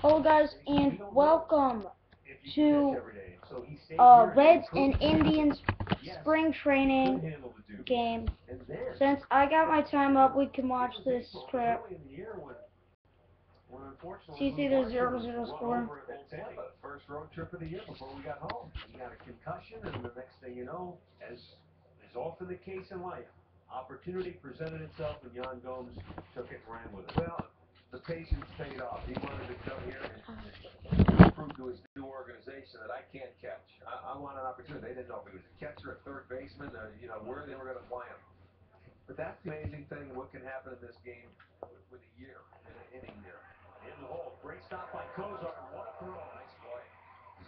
Hello guys, and welcome to Reds and Indians spring training game. Since I got my time up, we can watch this script. CC, there's 0-0 score. First road trip of the year before we got home. He got a concussion, and the next thing you know, as is often the case in life, opportunity presented itself, and Jan Gomes took it and ran with it. Well, the patience paid off. He wanted to come here and prove to his new organization that I can't catch. I want an opportunity. They didn't know if he was a catcher, a third baseman, where they were going to play him. But that's the amazing thing, what can happen in this game with a year, in an inning here. In the hole, great stop by Kozar. What a throw. Nice play.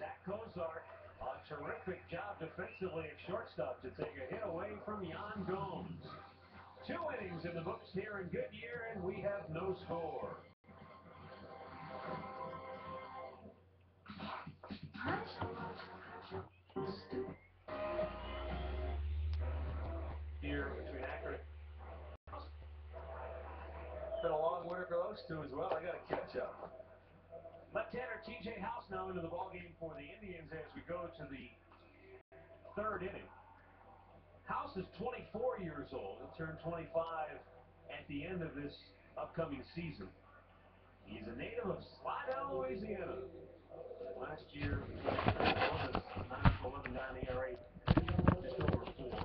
Zach Kozar, a terrific job defensively at shortstop to take a hit away from Jan Gomes. 2 innings in the books here in Goodyear, and we have no score. Here between Akron. It's been a long winter for those two as well. I got to catch up. Left-hander TJ House now into the ballgame for the Indians as we go to the 3rd inning. House is 24 years old. He'll turn 25 at the end of this upcoming season. He's a native of Slidell, Louisiana. Last year, 9-11 ERA, just over 4.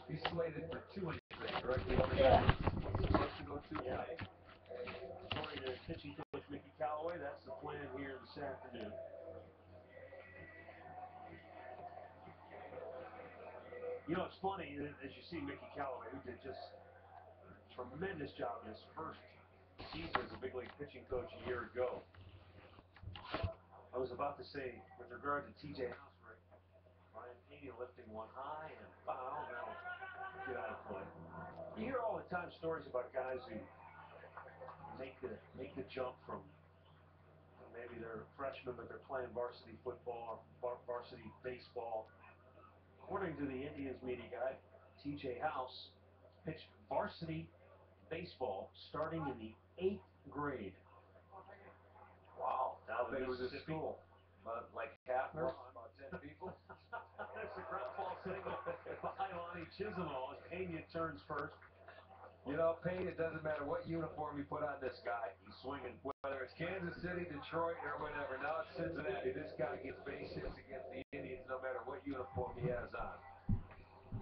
He's slated for 2 innings, correct? Yeah. He's supposed to go 2 innings. According to pitching coach Mickey Callaway, that's the plan here this afternoon. You know, it's funny, as you see Mickey Callaway, who did just a tremendous job in his first season as a big league pitching coach a year ago. I was about to say, with regard to TJ House, Brian Pena lifting one high and foul, that'll get out of play. You hear all the time stories about guys who make the jump from maybe they're freshmen, but they're playing varsity football, varsity baseball. According to the Indians media guy, TJ House pitched varsity baseball starting in the 8th grade. Wow. How big was his school? Like Hafner? About 10 people? There's a ground ball signal by Lonnie Chisenhall as Pena turns first. You know, Payne, it doesn't matter what uniform you put on this guy. He's swinging, whether it's Kansas City, Detroit, or whatever. Now it's Cincinnati. This guy gets base hits against the Indians no matter what uniform he has on.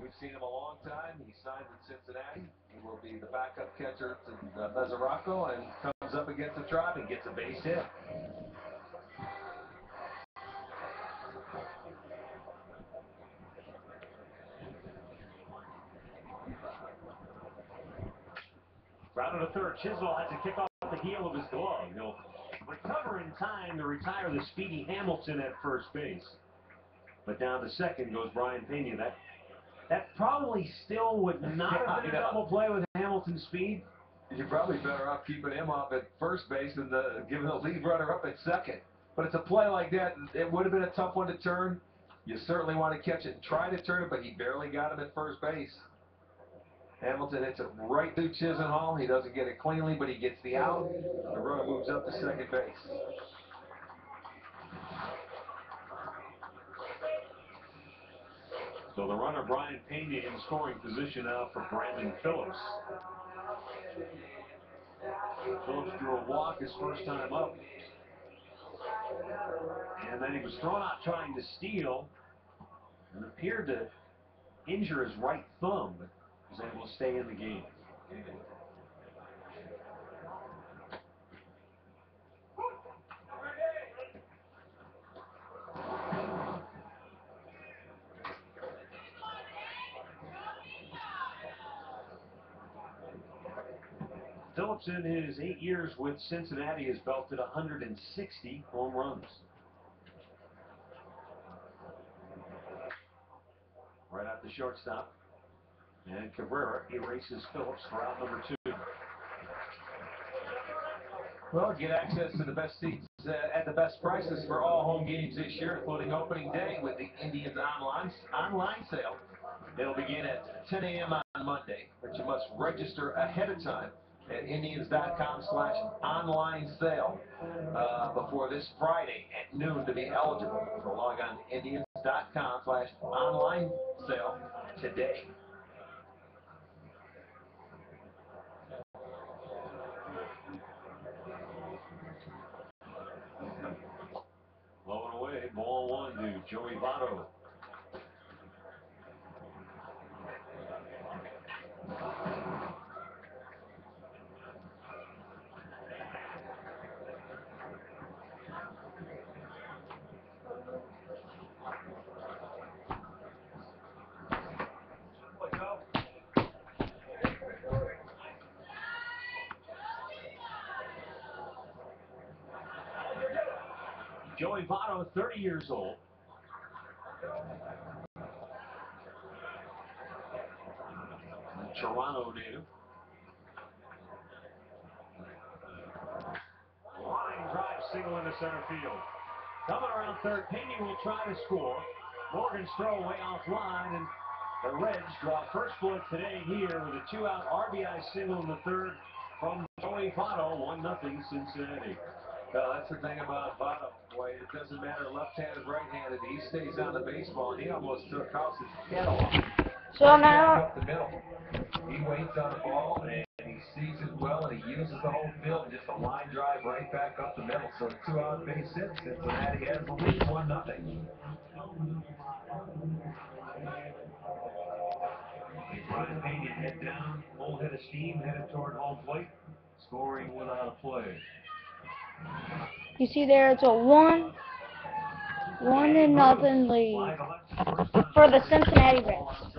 We've seen him a long time. He signed with Cincinnati. He will be the backup catcher to Mesoraco and comes up against the Tribe and gets a base hit. Grounded to third. Chisholm has to kick off the heel of his glove. He'll recover in time to retire the speedy Hamilton at first base. But down to second goes Brian Pena. That probably still would not have been a double play with Hamilton's speed. You're probably better off keeping him off at first base than giving the lead runner up at second. But it's a play like that. It would have been a tough one to turn. You certainly want to catch it and try to turn it, but he barely got him at first base. Hamilton hits it right through Chisenhall. He doesn't get it cleanly, but he gets the out. The runner moves up to second base. So the runner, Brian Pena, in scoring position now for Brandon Phillips. Phillips drew a walk his first time up. And then he was thrown out trying to steal and appeared to injure his right thumb, but was able to stay in the game. Phillips, in his 8 years with Cincinnati, has belted 160 home runs. Right at the shortstop. And Cabrera erases Phillips for out number 2. Well, get access to the best seats at the best prices for all home games this year, including opening day with the Indians online sale. It'll begin at 10 a.m. on Monday, but you must register ahead of time at Indians.com/online sale before this Friday at noon to be eligible. So log on to Indians.com/online sale today. Blowing away, ball one to Joey Votto. Joey Votto, 30 years old. Toronto native. Line drive single into center field. Coming around third, Pena will try to score. Morgan's throw way offline, and the Reds draw first blood today here with a 2-out RBI single in the third from Joey Votto, 1-0 Cincinnati. Well, that's the thing about Votto. Boy, it doesn't matter left-handed, right-handed. He stays on the baseball, and he almost took House's head off. So now, Up the middle. He waits on the ball, and he sees it well, and he uses the whole field, and just a line drive right back up the middle. So 2-out base hit. Cincinnati has the lead, 1-0. Ryan Pena head down, full head of steam, headed toward home plate, scoring without a play. you see there, it's a 1-0 lead for the Cincinnati Reds.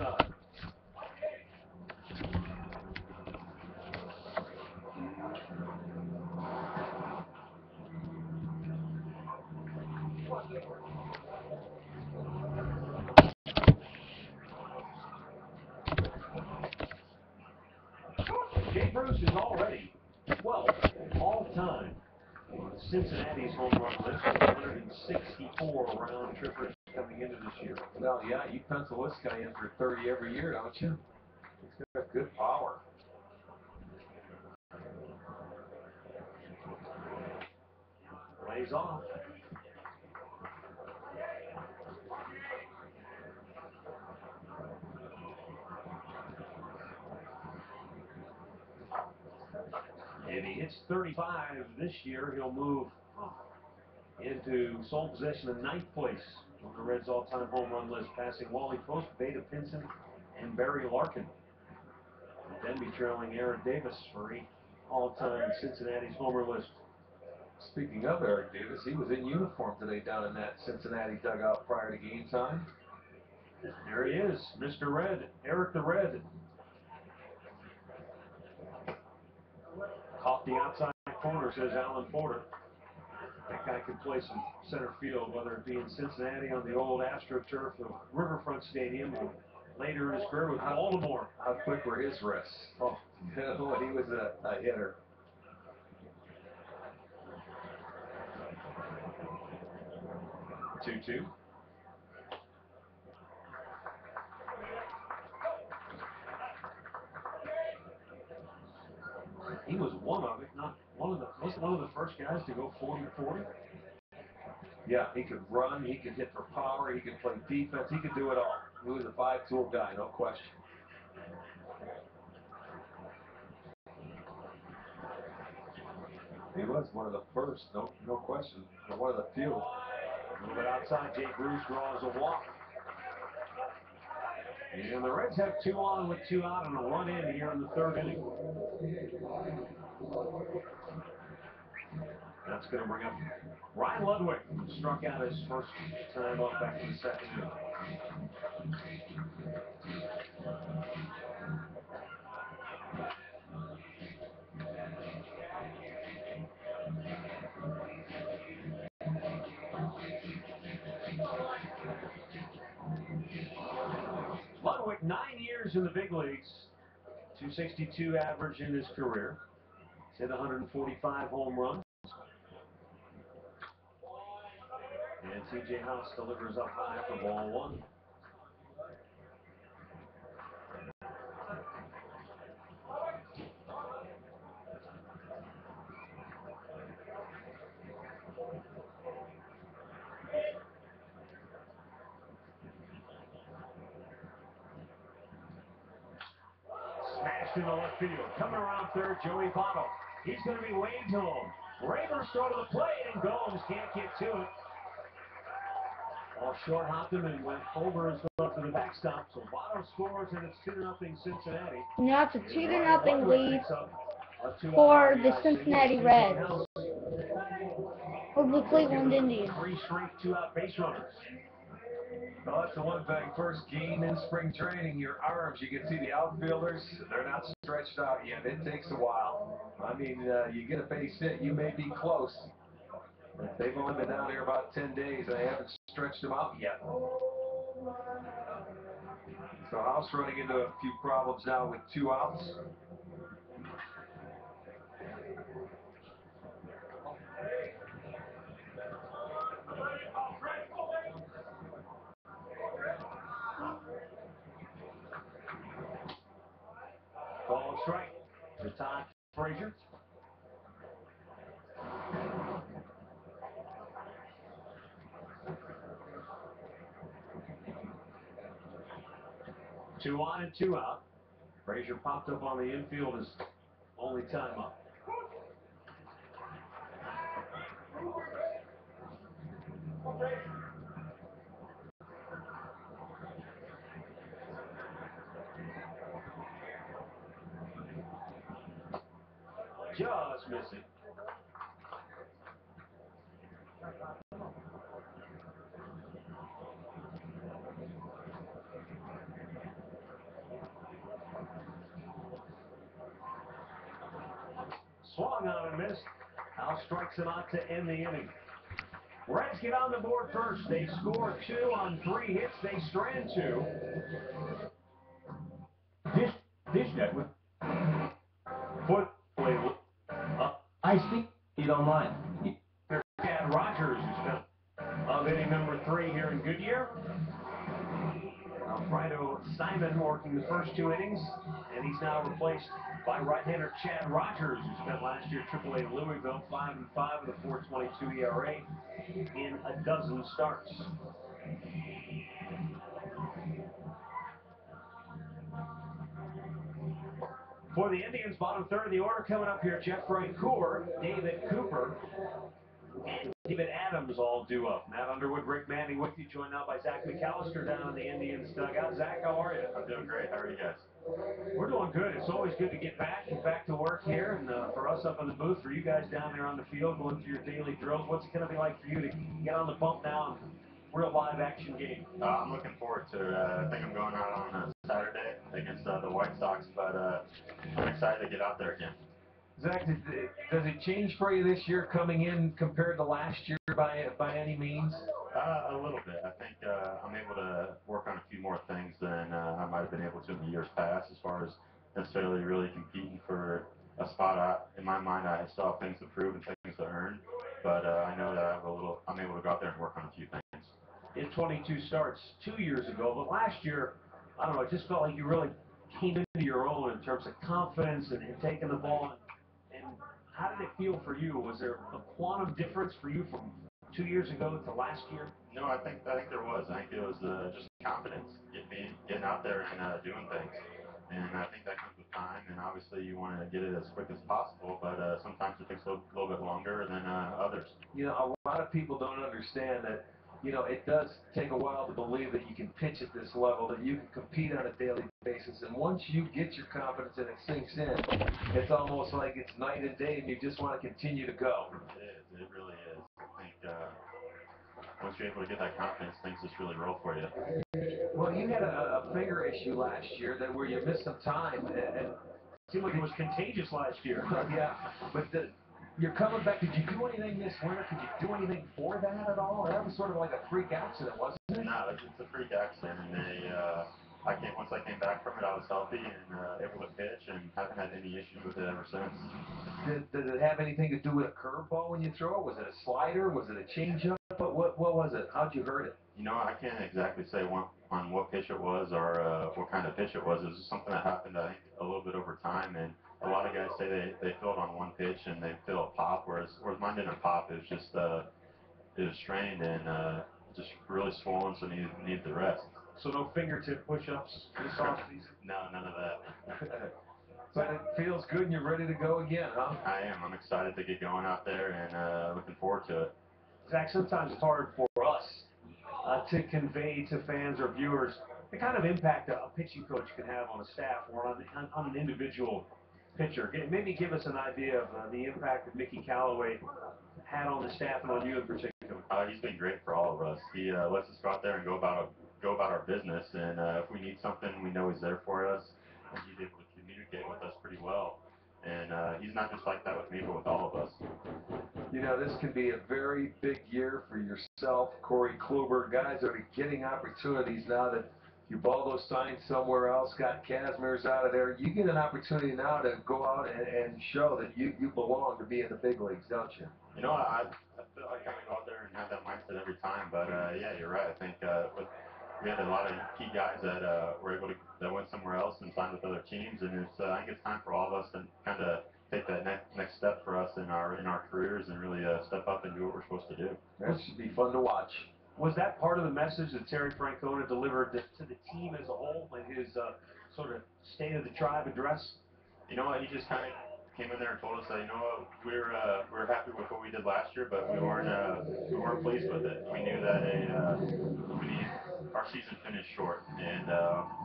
Jay Bruce is already 12th all-time on Cincinnati's home run list, 164 round trippers coming into this year. Well, yeah, you pencil this guy in for 30 every year, don't you? He's got good power. Plays off. If he hits 35 this year, he'll move into sole possession of 9th place on the Reds' all-time home run list, passing Wally Post, Beta Pinson, and Barry Larkin. He'll then be trailing Aaron Davis for 8th all-time Cincinnati's homer list. Speaking of Eric Davis, he was in uniform today down in that Cincinnati dugout prior to game time. There he is, Mr. Red, Eric the Red. Caught the outside corner, says Alan Porter. That guy could play some center field, whether it be in Cincinnati on the old AstroTurf of Riverfront Stadium, or later in his career with Baltimore. How quick were his wrists? Oh, he was a hitter. Two. He was one of, if not one of the first guys to go 40-40. Yeah, he could run, he could hit for power, he could play defense, he could do it all. He was a 5-tool guy, no question. He was one of the first, no question, but one of the few. A little bit outside, Jay Bruce draws a walk. And the Reds have 2 on with 2 out and a run in here in the 3rd inning. That's going to bring up Ryan Ludwig, who struck out his first time up back in the 2nd inning. Ludwig, 9 years in the big leagues, 262 average in his career. He's hit 145 home runs. And T.J. House delivers up high for ball 1. action to left field. Coming around third, Joey Votto. He's going to be waved home. Raver's throw to the plate, and Gomes can't get to it. Ball short hopped him and went over his glove to the backstop. So Votto scores, and it's 2-0 Cincinnati. Now it's a 2-0 lead for the Cincinnati Reds over the Cleveland Indians. 3 straight 2-out base runners. Well, that's the one thing. First game in spring training, your arms, you can see the outfielders, they're not stretched out yet. It takes a while. I mean, you get a base hit, you may be close. But they've only been down here about 10 days, and they haven't stretched them out yet. So House running into a few problems now with 2 outs. Ball strike to Todd Frazier. Two on and 2 out. Frazier popped up on the infield his only time up. Just missing. Swung on and missed. House strikes him out to end the inning. Reds get on the board first. They score 2 on 3 hits. They strand 2. Dish net with foot label. I think you don't mind. Chad Rogers, who's been of inning number 3 here in Goodyear. Alfredo Simon working the first 2 innings, and he's now replaced by right-hander Chad Rogers, who spent last year AAA at Louisville, 5-5 with a 4.22 ERA in a dozen starts. For the Indians, bottom third of the order coming up here, Jeffrey Coor, David Cooper, and David Adams all due up. Matt Underwood, Rick Manning with you, joined now by Zach McAllister down in the Indians dugout. Zach, how are you? I'm doing great. How are you guys? We're doing good. It's always good to get back to work here, and for us up in the booth, for you guys down there on the field, going through your daily drills. What's it going to be like for you to get on the bump now and real live action game? I'm looking forward to it. I think I'm going out on Saturday against the White Sox, but I'm excited to get out there again. Zach, does it change for you this year coming in compared to last year by any means? A little bit. I think I'm able to work on a few more things than I might have been able to in the years past, as far as necessarily really competing for a spot. In my mind, I still have things to prove and things to earn, but I know that I'm able to go out there and work on a few things. In 22 starts 2 years ago, but last year, I don't know, it just felt like you really came into your own in terms of confidence and taking the ball. And how did it feel for you? Was there a quantum difference for you from 2 years ago to last year? No, I think there was. I think it was just confidence, getting out there and doing things. And I think that comes with time, and obviously you want to get it as quick as possible, but sometimes it takes a little bit longer than others. You know, a lot of people don't understand that, you know, it does take a while to believe that you can pitch at this level, that you can compete on a daily basis. And once you get your confidence and it sinks in, it's almost like it's night and day, and you just want to continue to go. It is. It really is. I think once you're able to get that confidence, things just really roll for you. Well, you had a finger issue last year where you missed some time, and it seemed like it was contagious last year. Yeah, but you're coming back. Did you do anything this winter? Could you do anything for that at all? That was sort of like a freak accident, wasn't it? No, it's a freak accident, and once I came back from it, I was healthy and able to pitch, and haven't had any issues with it ever since. Did it have anything to do with a curveball when you throw it? Was it a slider? Was it a changeup? What was it? How'd you hurt it? You know, I can't exactly say on what pitch it was or what kind of pitch it was. It was just something that happened, I think, a little bit over time, and a lot of guys say they feel it on one pitch and they feel it pop, whereas mine didn't pop. It was just it was strained and just really swollen, so needed the rest. So no fingertip push-ups this offseason? No, none of that. But it feels good and you're ready to go again, huh? I am. I'm excited to get going out there and looking forward to it. Zach, sometimes it's hard for us to convey to fans or viewers the kind of impact a pitching coach can have on a staff or on an individual pitcher. Maybe give us an idea of the impact that Mickey Callaway had on the staff and on you in particular. He's been great for all of us. He lets us go out there and go about our business, and if we need something, we know he's there for us, and he's able to communicate with us pretty well. And he's not just like that with me, but with all of us. You know, this can be a very big year for yourself, Corey Kluber. Guys are getting opportunities now that Ubaldo signed somewhere else, got Kazmir's out of there. You get an opportunity now to go out and show that you belong to be in the big leagues, don't you? You know, I feel I kind of go out there and have that mindset every time. But yeah, you're right. I think we had a lot of key guys that were able to that went somewhere else and signed with other teams, and I think it's time for all of us to kind of take that next step for us in our careers and really step up and do what we're supposed to do. That should be fun to watch. Was that part of the message that Terry Francona delivered to the team as a whole in his sort of state of the tribe address? You know what? He just kind of came in there and told us that, you know what, we're happy with what we did last year, but we weren't pleased with it. We knew that our season finished short, and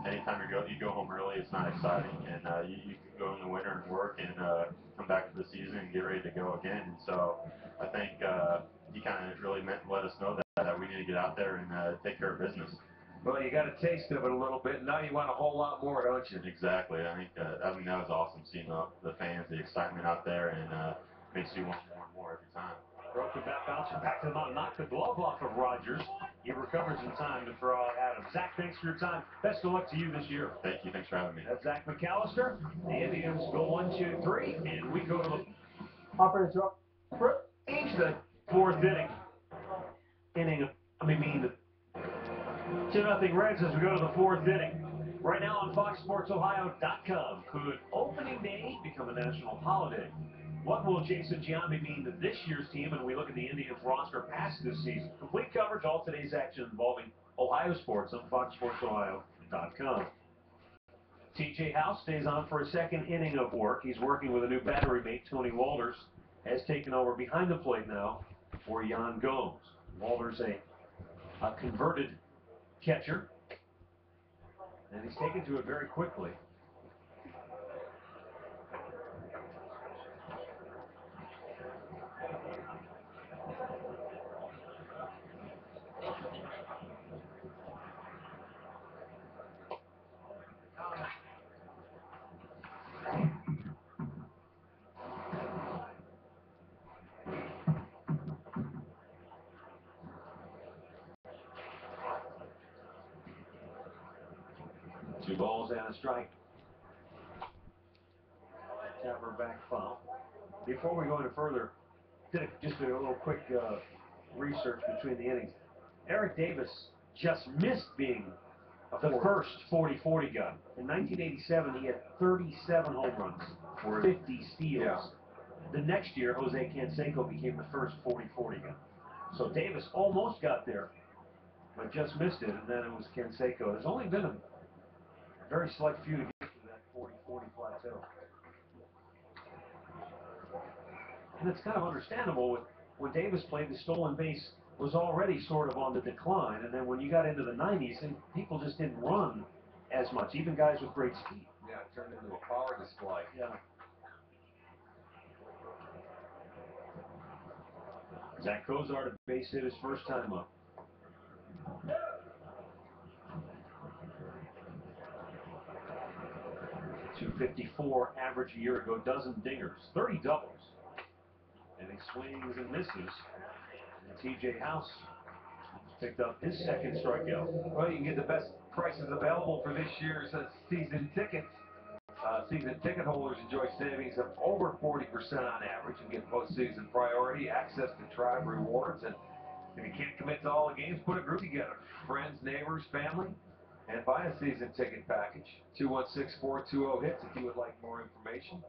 anytime you go home early, it's not exciting, and you can go in the winter and work and come back to the season and get ready to go again. And so I think he kind of really let us know that we need to get out there and take care of business. Well, you got a taste of it a little bit. Now you want a whole lot more, don't you? Exactly. I think that was awesome seeing the fans, the excitement out there, and makes you want more and more every time. Broke the bat, bouncing back to the mound, knocked the glove off of Rogers. He recovers in time to throw out Adams. Zach, thanks for your time. Best of luck to you this year. Thank you. Thanks for having me. That's Zach McAllister. The Indians go 1, 2, 3, and we go to the operator the fourth inning. The 2-0 Reds as we go to the fourth inning. Right now on FoxSportsOhio.com. Could opening day become a national holiday? What will Jason Giambi mean to this year's team? And we look at the Indians roster past this season. Complete coverage, all today's action involving Ohio sports on FoxSportsOhio.com. TJ House stays on for a second inning of work. He's working with a new battery mate. Tony Walters has taken over behind the plate now for Yan Gomes. Walters a converted catcher, and he's taken to it very quickly. Two balls and a strike. Tapper back foul. Before we go any further, just a little quick research between the innings. Eric Davis just missed being the first 40-40 guy. In 1987, he had 37 home runs, 50 steals. Yeah. The next year, Jose Canseco became the first 40-40 guy. So Davis almost got there, but just missed it, and then it was Canseco. There's only been a very select few to get to that 40-40 plateau. And it's kind of understandable. When Davis played, the stolen base was already sort of on the decline, and then when you got into the 90s, people just didn't run as much, even guys with great speed. Yeah, it turned into a power display. Yeah. Zach Kozart, a base hit his first time up. .254 average a year ago, dozen dingers, 30 doubles. And he swings and misses. And TJ House picked up his second strikeout. Well, you can get the best prices available for this year's season tickets. Season ticket holders enjoy savings of over 40% on average and get postseason priority, access to tribe rewards. And if you can't commit to all the games, put a group together. Friends, neighbors, family, and buy a season ticket package. 216-420-HITS if you would like more information.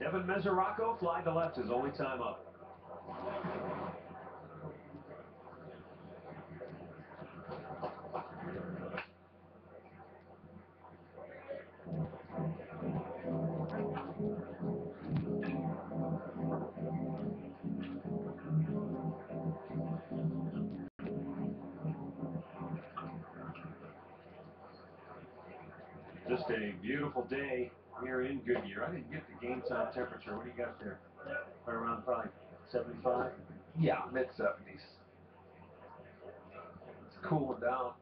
Devin Mesoraco fly to left, his only time up. Just a beautiful day here in Goodyear. I didn't get the game time temperature. What do you got there? Right around probably 75? Yeah, mid-70s. It's cooling down.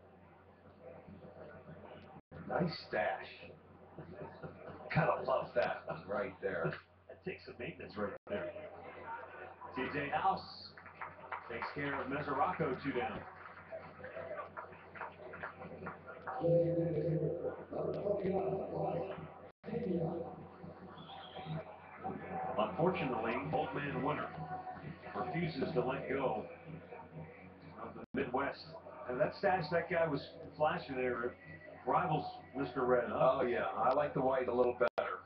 Nice stash. Kind of love that right there. That takes some maintenance right there. TJ House takes care of Mesoraco, 2 down. Unfortunately, Old Man Winter refuses to let go of the Midwest. And that stash that guy was flashing there rivals Mr. Red, huh? Oh, yeah. I like the white a little better.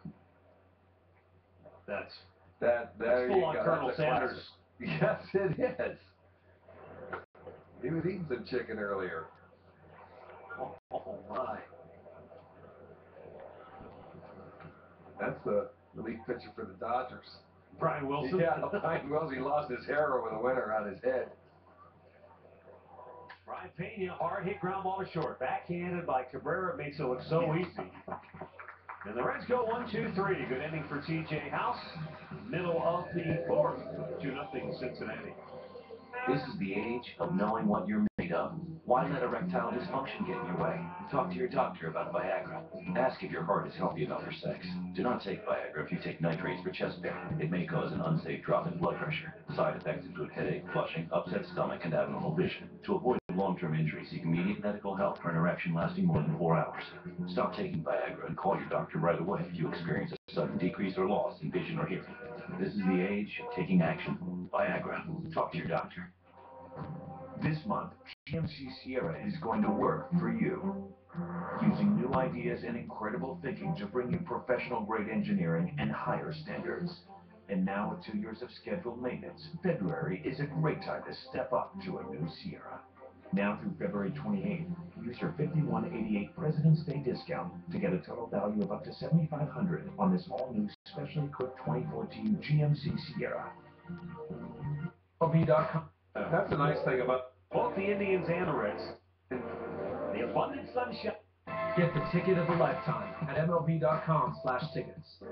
That's There you full on go. Colonel That's a Sanders. classic. Yes, it is. He was eating some chicken earlier. Oh my. That's the relief pitcher for the Dodgers. Brian Wilson. Yeah, Brian Wilson. He lost his hair over the winter on his head. Brian Pena, hard hit ground ball to short. Backhanded by Cabrera, makes it look so easy. And the Reds go 1-2-3. Good inning for TJ House. Middle of the fourth. 2-0 Cincinnati. This is the age of knowing what you're made of. Why let erectile dysfunction get in your way? Talk to your doctor about Viagra. Ask if your heart is healthy enough for sex. Do not take Viagra if you take nitrates for chest pain. It may cause an unsafe drop in blood pressure. Side effects include headache, flushing, upset stomach, and abnormal vision. To avoid long-term injury, seek immediate medical help for an erection lasting more than 4 hours. Stop taking Viagra and call your doctor right away if you experience a sudden decrease or loss in vision or hearing. This is the age of taking action. Viagra. Talk to your doctor. This month, GMC Sierra is going to work for you. Using new ideas and incredible thinking to bring you professional-grade engineering and higher standards. And now with 2 years of scheduled maintenance, February is a great time to step up to a new Sierra. Now through February 28th, use your 5188 President's Day discount to get a total value of up to $7,500 on this all-new specially equipped 2014 GMC Sierra. MLB.com. That's the nice thing about Both the Indians and the Reds. The abundant sunshine. Get the ticket of a lifetime at MLB.com/tickets.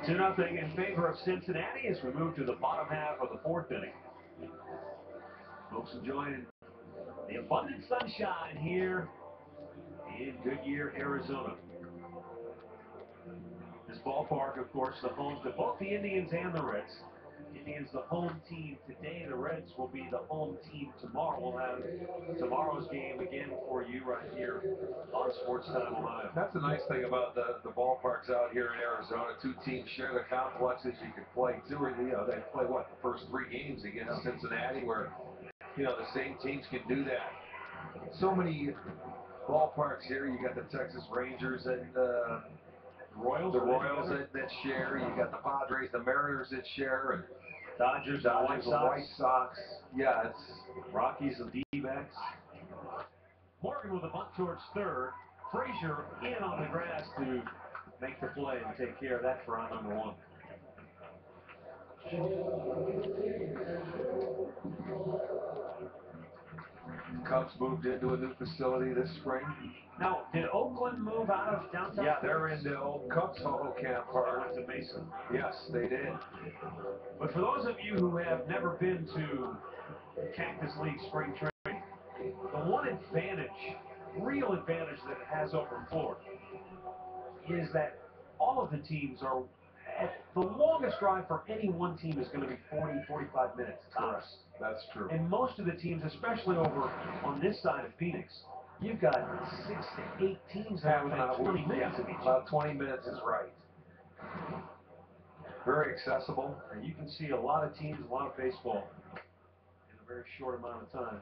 2-0 in favor of Cincinnati as we move to the bottom half of the fourth inning. Folks enjoying the abundant sunshine here in Goodyear, Arizona. This ballpark, of course, the home to both the Indians and the Reds. Indians the home team today. The Reds will be the home team tomorrow. We'll have tomorrow's game again for you right here on Sports Time Ohio. That's the nice thing about the ballparks out here in Arizona. 2 teams share the complexes. You can play 2 or they play what, the first 3 games against Cincinnati, where the same teams can do that. So many ballparks here. You got the Texas Rangers and the Royals that share. You got the Padres, the Mariners that share, and Dodgers and White Sox. Yeah, it's Rockies and D-backs. Morgan with a bunt towards third. Frazier in on the grass to make the play and take care of that for round number 1. Cubs moved into a new facility this spring. Now, did Oakland move out of downtown? Yeah, they're in the old Cubs Auto Camp Park. Went to Mason. Yes, they did. But for those of you who have never been to Cactus League spring training, the one advantage, real advantage that it has over Florida is that all of the teams are, at the longest drive for any one team is going to be 40, 45 minutes tops. That's true. And most of the teams, especially over on this side of Phoenix, you've got 6 to 8 teams that are within 20 minutes of each other. About 20 minutes is right. Very accessible. And you can see a lot of teams, a lot of baseball in a very short amount of time.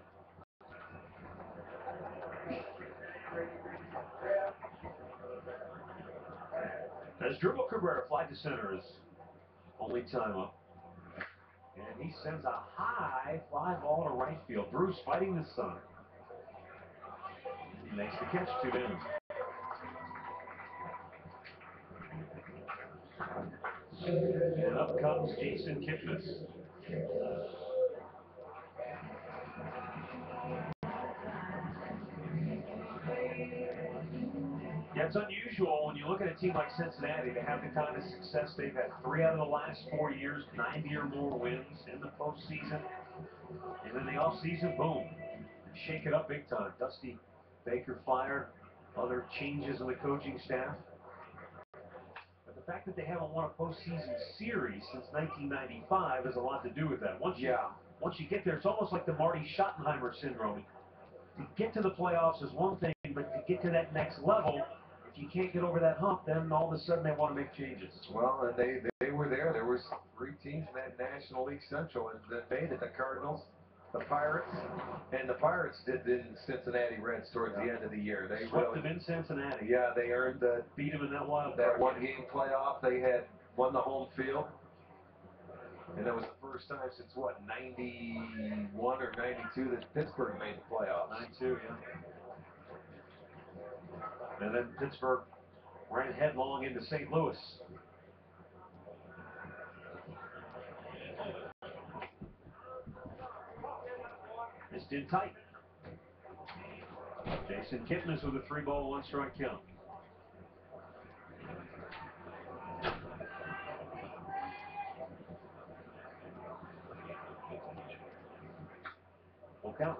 As Dribble Cabrera fly to center is only time up. And he sends a high fly ball to right field. Bruce fighting the sun. He makes the catch, 2 down. And up comes Jason Kipnis. Yeah, it's unusual when you look at a team like Cincinnati to have the kind of success they've had. 3 out of the last 4 years, 90 or more wins in the postseason. And in the offseason, boom, shake it up big time. Dusty Baker fired, other changes in the coaching staff. But the fact that they haven't won a postseason series since 1995 has a lot to do with that. Once you get there, it's almost like the Marty Schottenheimer syndrome. To get to the playoffs is one thing, but to get to that next level, if you can't get over that hump, then all of a sudden they want to make changes. Well, and they were there. There was 3 teams in that National League Central that made it: the Cardinals, the Pirates, and the Pirates did in Cincinnati Reds towards the end of the year. They swept them in Cincinnati. Yeah, they earned beat them in that wild that card one-game playoff. They had won the home field. And that was the first time since, what, 91 or 92 that Pittsburgh made the playoffs. 92, yeah. And then Pittsburgh ran headlong into St. Louis. It's in tight. Jason Kipnis with a 3-ball, 1-strike count. Full count.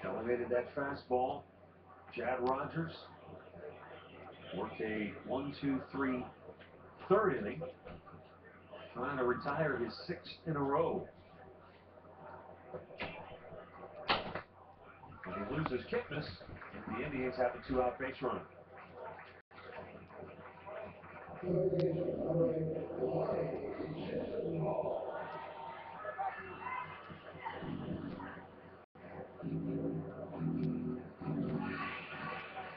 Elevated that fastball. Chad Rogers worked a 1-2-3 third inning, trying to retire his 6th in a row. And he loses Kipnis, and the Indians have a 2-out base runner.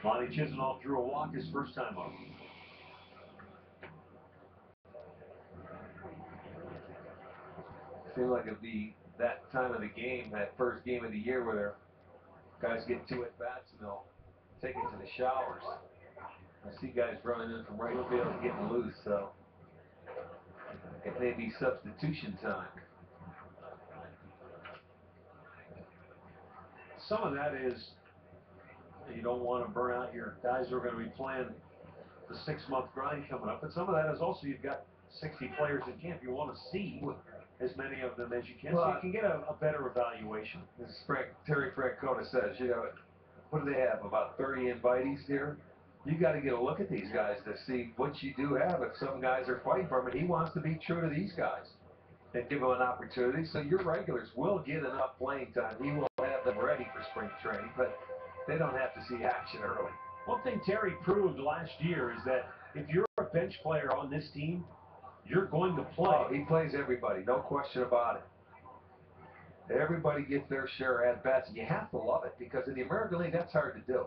Lonnie Chisenhall drew a walk his first time up. Seemed like it'd be that time of the game, that first game of the year, where their guys get 2 at-bats and they'll take it to the showers. I see guys running in from right field getting loose, so it may be substitution time. Some of that is you don't want to burn out your guys who are going to be playing the 6-month grind coming up, but some of that is also you've got 60 players in camp. You want to see as many of them as you can, so you can get a better evaluation. As Terry Francona says, you know, what do they have, about 30 invitees here? You got to get a look at these guys to see what you do have. If some guys are fighting for him, and he wants to be true to these guys and give them an opportunity. So your regulars will get enough playing time. He will have them ready for spring training, but they don't have to see action early. One thing Terry proved last year is that if you're a bench player on this team, you're going to play. Oh, he plays everybody, no question about it. Everybody gets their share of at-bats, and you have to love it, because in the American League, that's hard to do.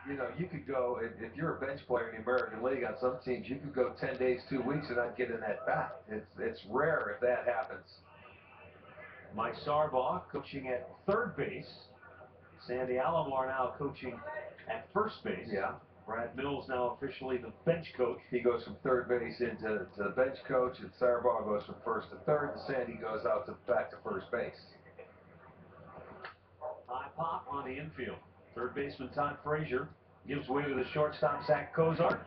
You know, you could go, if you're a bench player in the American League on some teams, you could go 10 days, 2 weeks and not get an at-bat. It's rare if that happens. Mike Sarbaugh coaching at third base. Sandy Alomar now coaching at first base. Yeah. Brad Mills now officially the bench coach. He goes from third base into the bench coach, and Sarbaugh goes from first to third, and Sandy goes out back to first base. High pop on the infield. Third baseman Todd Frazier gives way to the shortstop Zach Kozart.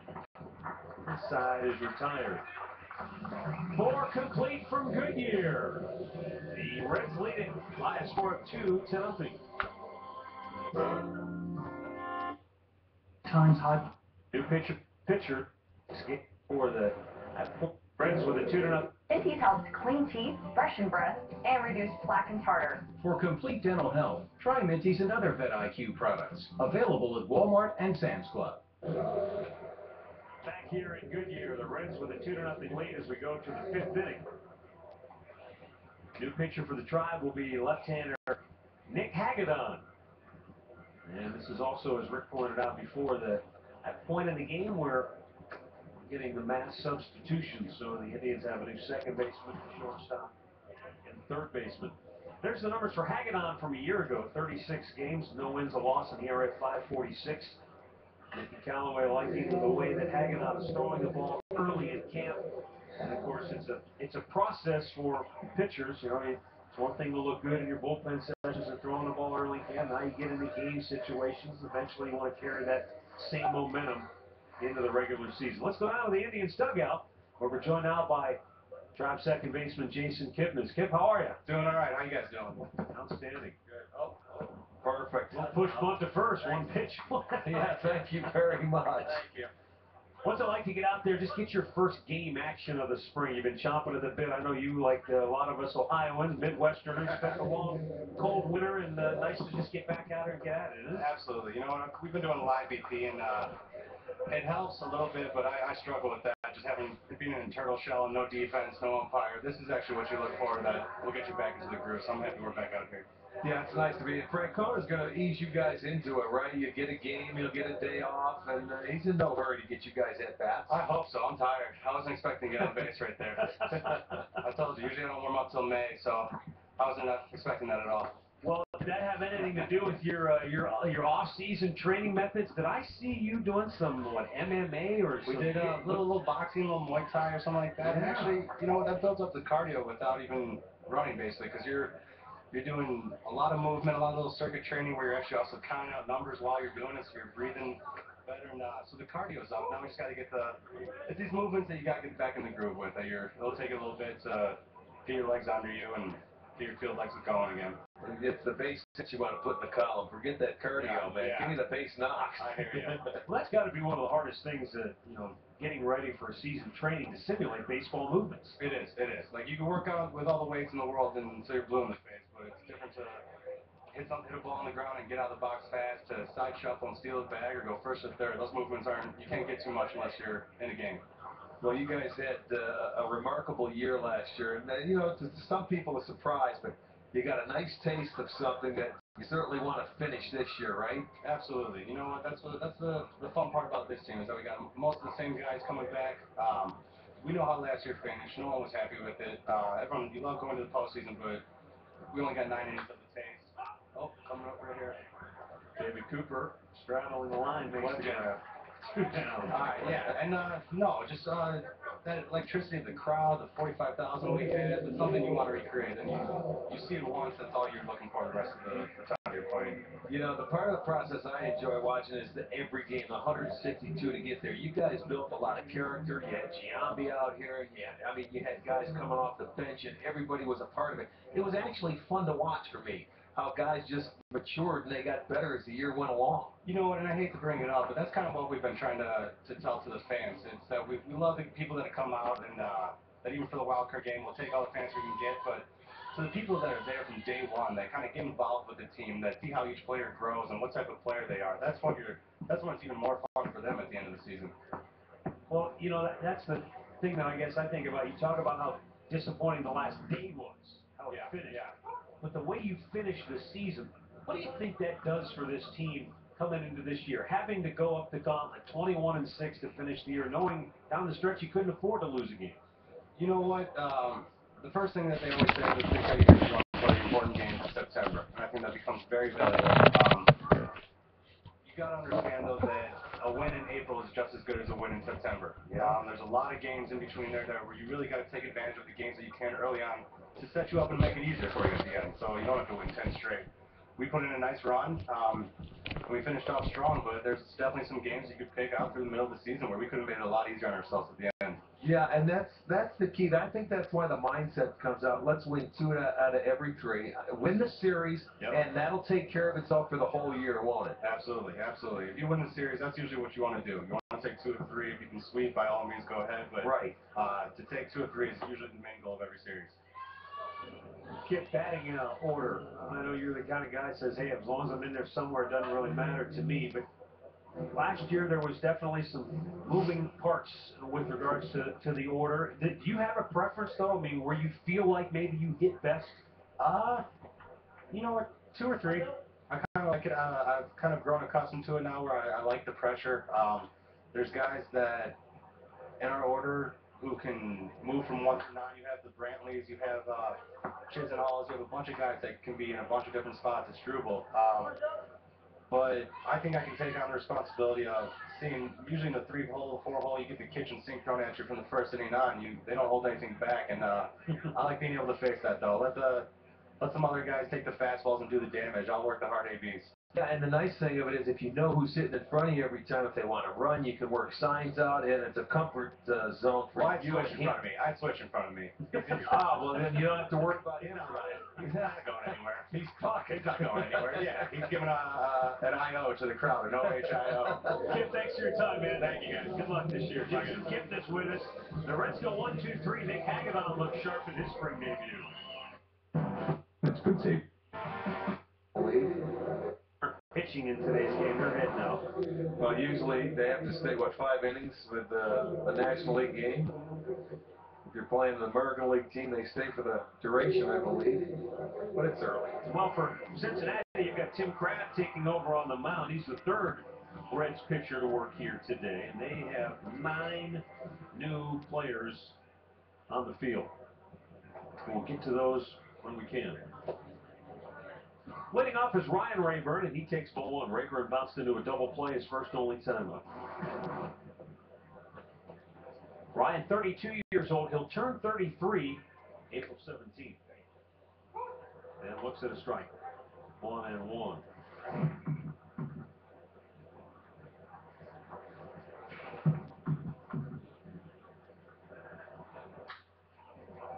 This side is retired. 4 complete from Goodyear. The Reds lead it by a score of 2-0. Times hot. New pitcher for the Reds with a 2-0. Minties helps clean teeth, freshen breath, and reduce plaque and tartar. For complete dental health, try Minties and other VetIQ products. Available at Walmart and Sam's Club. Back here in Goodyear, the Reds with a 2-0 lead as we go to the 5th inning. New pitcher for the Tribe will be left-hander Nick Hagedorn. And this is also, as Rick pointed out before, that point in the game where we're getting the mass substitution. So the Indians have a new second baseman, shortstop, and third baseman. There's the numbers for Hagedorn from a year ago. 36 games, no wins, a loss, and ERA 5.46. Mickey Callaway liking the way that Hagedorn is throwing the ball early in camp. And of course, it's a process for pitchers. You know, It's one thing to look good in your bullpen sessions and throwing the ball early. Yeah, now you get into game situations. Eventually, you want to carry that same momentum into the regular season. Let's go down to the Indians dugout, where we're joined now by Tribe second baseman Jason Kipnis. Kip, how are you? Doing all right. How you guys doing? Outstanding. Good. Oh, perfect. We'll push bunt to first. One pitch. Yeah, thank you very much. Thank you. What's it like to get out there, just get your first game action of the spring? You've been chomping at the bit. I know you, like a lot of us Ohioans, Midwesterners, spent a long, cold winter, and nice to just get back out there and get at it, isn't it? Absolutely. You know what? We've been doing live BP, and it helps a little bit, but I struggle with that. Just being in a turtle shell and no defense, no umpire. This is actually what you look for. That will get you back into the groove. So I'm happy we're back out here. Yeah, it's nice to be. Francona's going to ease you guys into it, right? You get a game, you'll get a day off, and he's in no hurry to get you guys at bats. I hope so. I'm tired. I wasn't expecting to get on base right there. I told you, usually I don't warm up till May, so I wasn't expecting that at all. Well, did that have anything to do with your off-season training methods? Did I see you doing some MMA or We some did a little boxing, a little Muay Thai or something like that. And actually, you know what? That builds up the cardio without even running, basically, because you're doing a lot of movement, a lot of little circuit training where you're actually also counting out numbers while you're doing it, so you're breathing better. And so the cardio's up. Now we just got to get it's these movements that you got to get back in the groove with. It'll take a little bit to get your legs under you and get your field legs going again. It's the base that you want to put in the column. Forget that cardio, man. Yeah. Give me the base knocks. I hear you. Well, that's got to be one of the hardest things that, getting ready for a season training to simulate baseball movements. It is. Like, you can work out with all the weights in the world until you're blue in the face, but it's different to hit a ball on the ground and get out of the box fast, to side shuffle and steal a bag or go first or third. Those movements you can't get too much unless you're in a game. Well, you guys had a remarkable year last year, and to some people a surprise, but you got a nice taste of something that you certainly want to finish this year, right? Absolutely. You know what? That's the fun part about this team is that we got most of the same guys coming back. We know how last year finished. No one was happy with it. You love going to the postseason, but we only got 9 innings of the taste. Oh, coming up right here. David Cooper straddling the line makes it 2 down. All right, yeah, and no, just that electricity of the crowd, the 45,000 we had, it's something you want to recreate, and you see it once, that's all you're looking for the rest of the time you're playing. The part of the process I enjoy watching is that every game, 162 to get there. You guys built a lot of character. You had Giambi out here. You had guys coming off the bench, and everybody was a part of it. It was actually fun to watch for me, how guys just matured and they got better as the year went along. You know what, and I hate to bring it up, but that's kind of what we've been trying to tell to the fans. It's that we love the people that come out, and that even for the wild card game, we'll take all the fans we can get, but to the people that are there from day one, that kind of get involved with the team, that see how each player grows and what type of player they are, that's when it's even more fun for them at the end of the season. Well, that's the thing that I guess I think about. You talk about how disappointing the last day was, how it finished. Yeah. But the way you finished the season, what do you think that does for this team coming into this year? Having to go up the gauntlet, 21-6 to finish the year, knowing down the stretch you couldn't afford to lose a game. You know what? The first thing that they always say is make sure you get one for the important game in September. And I think that becomes very valuable. You got to understand, though, that a win in April is just as good as a win in September. There's a lot of games in between there where you really got to take advantage of the games that you can early on to set you up and make it easier for you at the end. So you don't have to win 10 straight. We put in a nice run. We finished off strong, but there's definitely some games you could pick out through the middle of the season where we could have made it a lot easier on ourselves at the end. Yeah, and that's the key. I think that's why the mindset comes out. Let's win 2 out of every 3. Win the series, and that'll take care of itself for the whole year, won't it? Absolutely. If you win the series, that's usually what you want to do. You want to take 2 of 3. If you can sweep, by all means, go ahead. But to take 2 of 3 is usually the main goal of every series. Kip, batting order. I know you're the kind of guy that says, hey, as long as I'm in there somewhere, it doesn't really matter to me. But last year there was definitely some moving parts with regards to the order. Do you have a preference, though? I mean, where you feel like maybe you hit best? You know what? 2 or 3. I kind of like it. I've kind of grown accustomed to it now where I like the pressure. There's guys that in our order who can move from 1 to 9. You have the Brantleys, you have Chisenhalls, you have a bunch of guys that can be in a bunch of different spots at Struble. But I think I can take on the responsibility of seeing, usually in the 3-hole, 4-hole, you get the kitchen sink thrown at you from the first inning on. They don't hold anything back, and I like being able to face that, though. Let some other guys take the fastballs and do the damage. I'll work the hard ABs. Yeah, and the nice thing of it is if you know who's sitting in front of you every time, if they want to run, you can work signs out, and it's a comfort zone for Well, I'd you. switch in front of me. I'd switch in front of me. Well, then you don't have to worry about him running. He's not going anywhere. He's talking. He's not going anywhere. Yeah, he's giving an IO to the crowd, an OHIO. Kip, thanks for your time, man. Thank you, guys. Good luck this year. Jason Kip is with us. The Reds go 1-2-3. Nick Hagedorn looks sharp in his spring debut. That's good save. Pitching in today's game, they're heading out. Well, usually they have to stay, 5 innings with a National League game. If you're playing the American League team, they stay for the duration, I believe. But it's early. Well, for Cincinnati, you've got Tim Craft taking over on the mound. He's the third Reds pitcher to work here today, and they have 9 new players on the field. We'll get to those when we can. Leading off is Ryan Rayburn, and he takes ball 1. Rayburn bounced into a double play, his first only time up. Ryan, 32 years old. He'll turn 33 April 17th. And looks at a strike. 1-1.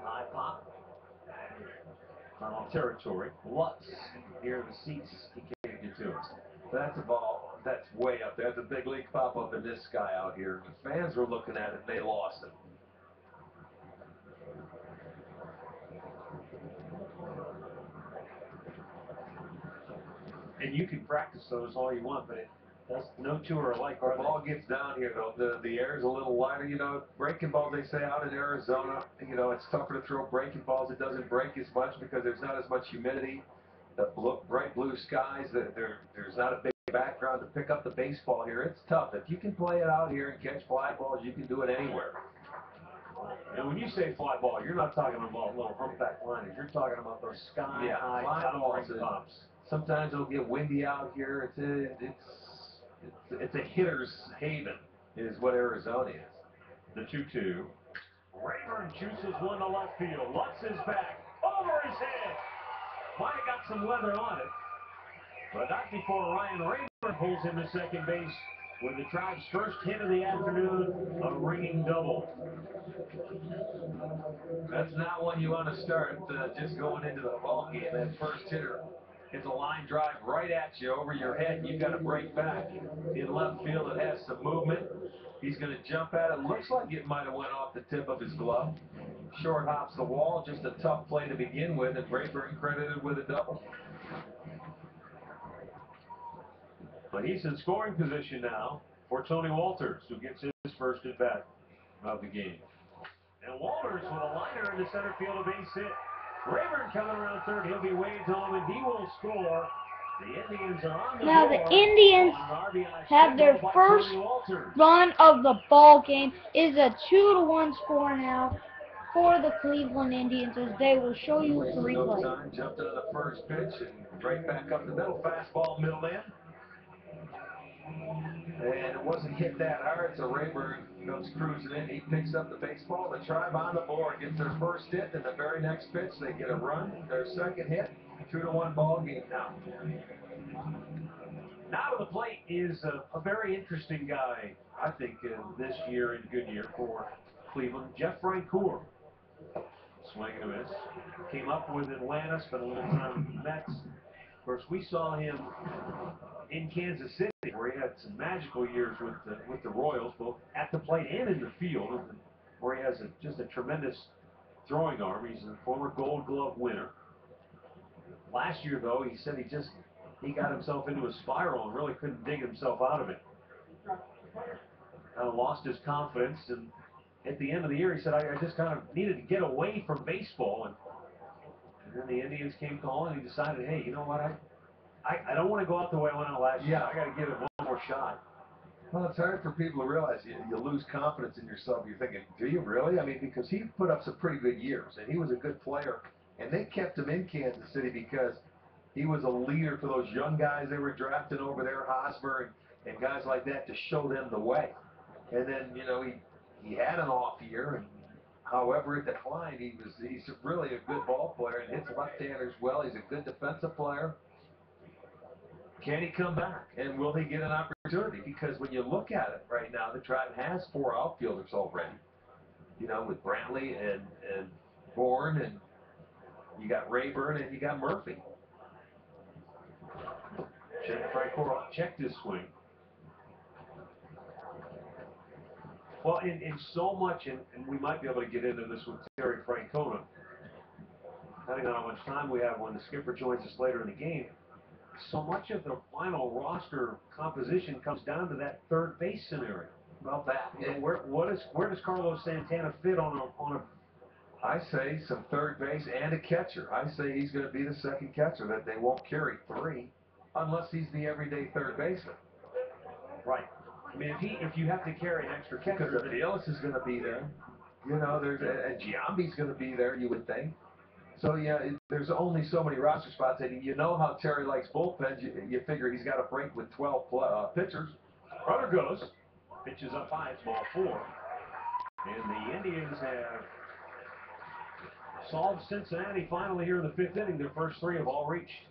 High pop. Foul territory. Lutz near the seats. He can't get to it. That's a ball. That's way up there. That's a big league pop-up in this guy out here. The fans were looking at it, and they lost it. And you can practice those all you want, but that's no two are alike. The ball gets down here, though. The air's a little lighter. Breaking balls, they say out in Arizona, it's tougher to throw breaking balls. It doesn't break as much because there's not as much humidity. The bright blue skies, there's not a big background to pick up the baseball here. It's tough. If you can play it out here and catch fly balls, you can do it anywhere. And when you say fly ball, you're not talking about little humpback liners. You're talking about those sky-high fly balls pops. Sometimes it'll get windy out here. It's a hitter's haven, is what Arizona is. The 2-2. Rayburn juices one to left field. Lutz is back. Over his head. Might have got some weather on it. But not before Ryan Rayburn pulls him to second base with the Tribe's first hit of the afternoon, a ringing double. That's not one you want to start just going into the ball game. That first hitter hits a line drive right at you over your head, and you've got to break back. In left field, it has some movement. He's going to jump at it. Looks like it might have went off the tip of his glove. Short hops the wall. Just a tough play to begin with, and Rayburn credited with a double. But he's in scoring position now for Tony Walters, who gets his first at bat of the game. And Walters with a liner into center field, a base hit. Rayburn coming around third. He'll be waved home, and he will score. The Indians are on the Now board. the Indians have their first run of the ball game. Is a 2-1 score now for the Cleveland Indians, as they will show you the replay. Time, jumped on the first pitch and right back up the middle. Fastball, middle in. And it wasn't hit that hard, so Rayburn comes cruising in. He picks up the baseball. The Tribe on the board gets their first hit, and the very next pitch they get a run. Their second hit, 2-1 ball game now. Now to the plate is a very interesting guy, I think, this year and good year for Cleveland. Jeff Francoeur. Swing and a miss. Came up with Atlanta, spent a little time with the Mets. Of course, we saw him in Kansas City, where he had some magical years with the Royals, both at the plate and in the field, where he has just a tremendous throwing arm. He's a former Gold Glove winner. Last year, though, he said he got himself into a spiral and really couldn't dig himself out of it. Kind of lost his confidence, and at the end of the year, he said, I just kind of needed to get away from baseball. And then the Indians came calling, and he decided, hey, you know what, I don't want to go out the way I went out last year. I got to give it one more shot. Well, it's hard for people to realize you lose confidence in yourself. You're thinking, do you really? I mean, because he put up some pretty good years, and he was a good player. And they kept him in Kansas City because he was a leader for those young guys they were drafting over there, Hosmer and guys like that, to show them the way. And then, he had an off year, and However, it declined. He's really a good ball player and hits left-handers well. He's a good defensive player. Can he come back? And will he get an opportunity? Because when you look at it right now, the Tribe has 4 outfielders already. You know, with Brantley and Bourne, and you got Rayburn and you got Murphy. Francona checked his swing. Well, in so much, and we might be able to get into this with Terry Francona, depending on how much time we have when the skipper joins us later in the game, so much of the final roster composition comes down to that third base scenario. About that. And where does Carlos Santana fit on a I say some third base and a catcher. I say he's going to be the second catcher, that they won't carry 3 unless he's the everyday third baseman. Right. I mean, if you have to carry an extra catcher, because Felix is going to be there. You know, and Giambi's going to be there, you would think. So yeah, there's only so many roster spots, and you know how Terry likes bullpens. You figure he's got to break with 12 pitchers. Runner goes, pitches up high, it's ball 4, and the Indians have solved Cincinnati finally here in the 5th inning. Their first 3 have all reached.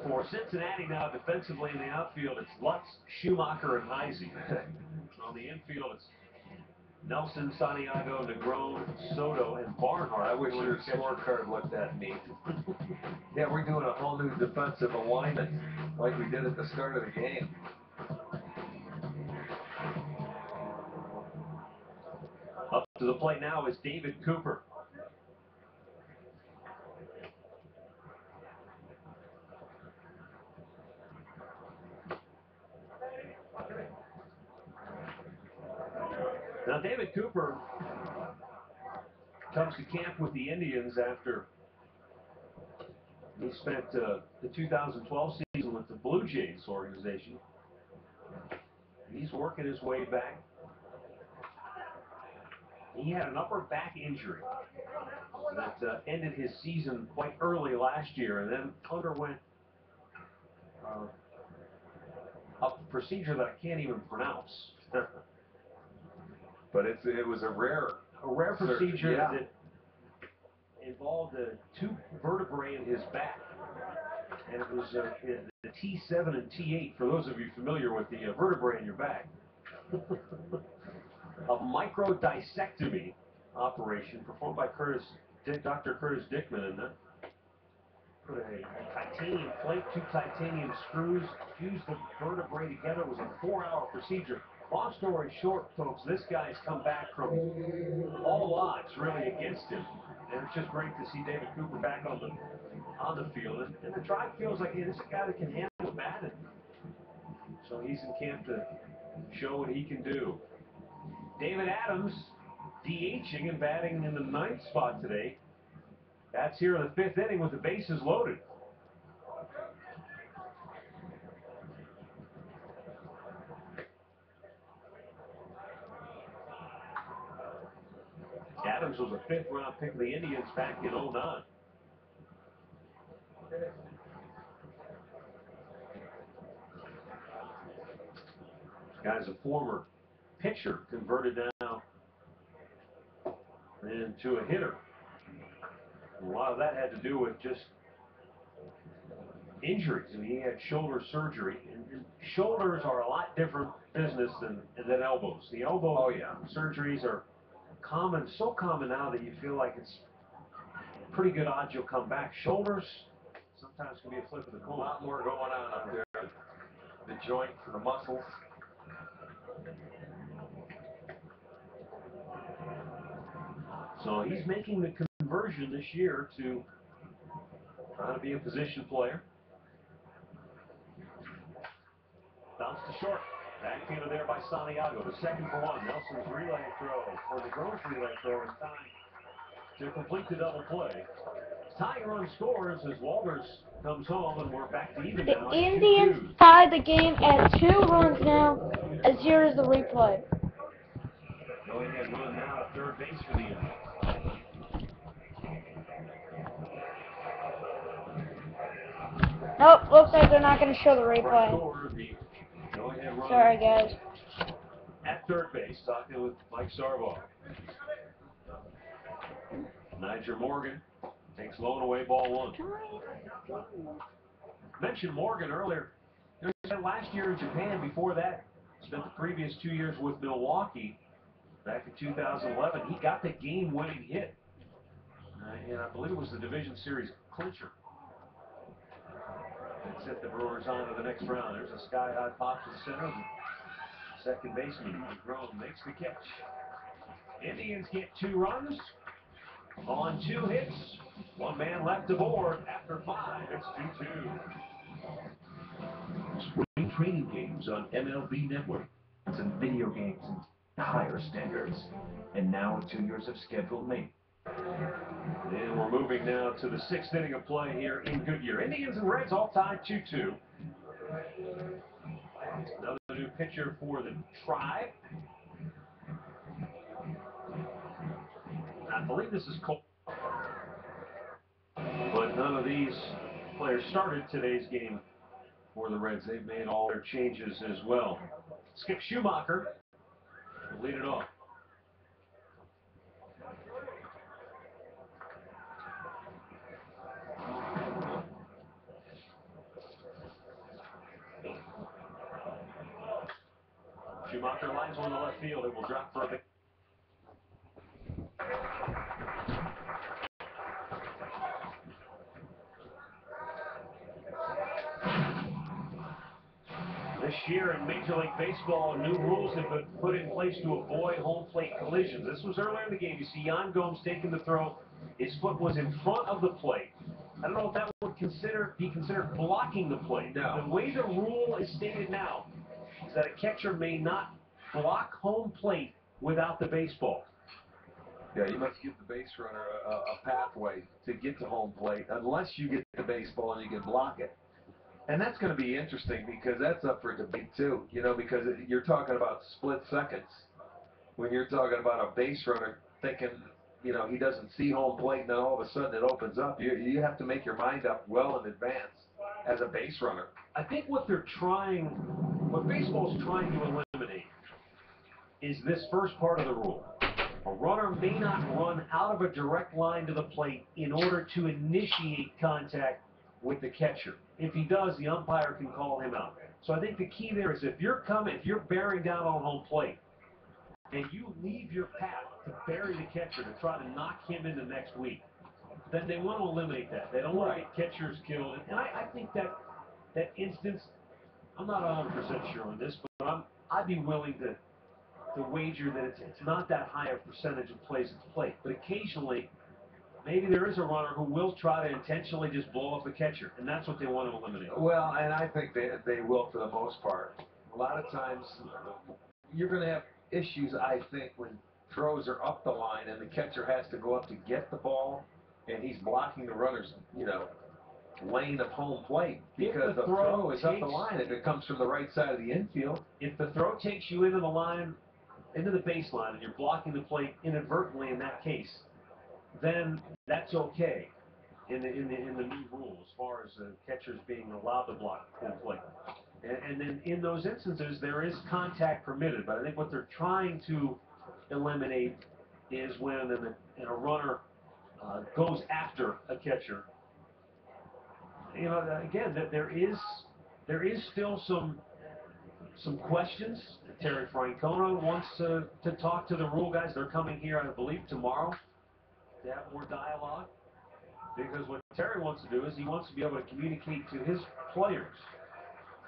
For Cincinnati now defensively in the outfield, it's Lutz, Schumacher, and Heisey. On the infield, it's Nelson, Santiago, Negron, Soto, and Barnhart. I wish your scorecard looked that neat. Yeah, we're doing a whole new defensive alignment like we did at the start of the game. Up to the plate now is David Cooper. Now, David Cooper comes to camp with the Indians after he spent the 2012 season with the Blue Jays organization. He's working his way back. He had an upper back injury that ended his season quite early last year, and then underwent a procedure that I can't even pronounce. But it was a rare procedure yeah. that involved 2 vertebrae in his back, and it was the T7 and T8. For those of you familiar with the vertebrae in your back, a microdissectomy operation performed by Dr. Curtis Dickman, and put a titanium plate, 2 titanium screws, fused the vertebrae together. It was a 4-hour procedure. Long story short, folks, this guy's come back from all odds really against him, and it's just great to see David Cooper back on the field. And the Tribe feels like, hey, this is a guy that can handle batting. So he's in camp to show what he can do. David Adams DHing and batting in the 9th spot today. That's here in the 5th inning with the bases loaded. Adams was a 5th-round pick of the Indians back in 2009. This guy's a former pitcher, converted now into a hitter. And a lot of that had to do with just injuries. I mean, he had shoulder surgery, and shoulders are a lot different business than elbows. The elbow surgeries are common, so common now that you feel like it's pretty good odds you'll come back. Shoulders sometimes can be a flip of the coin. A lot more going on up there. The joints, the muscles. So he's making the conversion this year to try to be a position player. Bounce to short. Backfielder there by Santiago. The 2nd for 1. Nelson's relay throw, or the Groves relay throw, in time to complete the double play. Tying run scores as Walters comes home, and we're back to even now. The Indians tied the game at 2 runs now, as here is the replay. Going ahead run now at third base for the Indians. Nope, looks like they're not going to show the replay. Go ahead run. Sorry, guys. at third base, talking with Mike Sarbaugh. Niger Morgan takes low and away, ball one. Mentioned Morgan earlier. He spent last year in Japan. Before that, spent the previous 2 years with Milwaukee. Back in 2011, he got the game-winning hit. And I believe it was the Division Series clincher. That sent the Brewers on to the next round. There's a sky-high pop to center. Second baseman, DeGrom, makes the catch. Indians get 2 runs on 2 hits. 1 man left aboard after 5. It's 2-2. Spring training games on MLB Network. Some video games and higher standards. And now 2 years of scheduled maintenance. And we're moving now to the 6th inning of play here in Goodyear. Indians and Reds all tied 2-2. Another new pitcher for the Tribe. I believe this is Cole. But none of these players started today's game for the Reds. They've made all their changes as well. Skip Schumacher will lead it off. Schumacher lines one to left field. It will drop for a big. This year in Major League Baseball, new rules have been put in place to avoid home plate collisions. This was earlier in the game. You see Yan Gomes taking the throw. His foot was in front of the plate. I don't know if that would be considered blocking the plate. No. The way the rule is stated now is that a catcher may not block home plate without the baseball. Yeah, you must give the base runner a pathway to get to home plate unless you get the baseball and you can block it. And that's going to be interesting because that's up for debate too, you know, because you're talking about split seconds. When you're talking about a base runner thinking, you know, he doesn't see home plate and then all of a sudden it opens up. You have to make your mind up well in advance as a base runner. I think what baseball's trying to eliminate is this first part of the rule. A runner may not run out of a direct line to the plate in order to initiate contact with the catcher. If he does, the umpire can call him out. So I think the key there is if you're bearing down on home plate, and you leave your path to bury the catcher to try to knock him in the next week, then they want to eliminate that. They don't want to get catchers killed. And I think that instance, I'm not 100% sure on this, but I'd be willing to wager that it's not that high a percentage of plays at the plate. But occasionally, maybe there is a runner who will try to intentionally just blow off the catcher, and that's what they want to eliminate. Well, and I think they will for the most part. A lot of times, you're going to have issues, I think, when throws are up the line and the catcher has to go up to get the ball, and he's blocking the runner's, you know, lane of home plate because the throw is up the line if it comes from the right side of the infield. If the throw takes you into the line, into the baseline, and you're blocking the plate inadvertently in that case, then that's okay in the new rule as far as the catchers being allowed to block home plate. And then in those instances, there is contact permitted. But I think what they're trying to eliminate is when a runner goes after a catcher. You know, again, that there is still some questions. Terry Francona wants to talk to the rule guys. They're coming here, I believe, tomorrow to have more dialogue. Because what Terry wants to do is he wants to be able to communicate to his players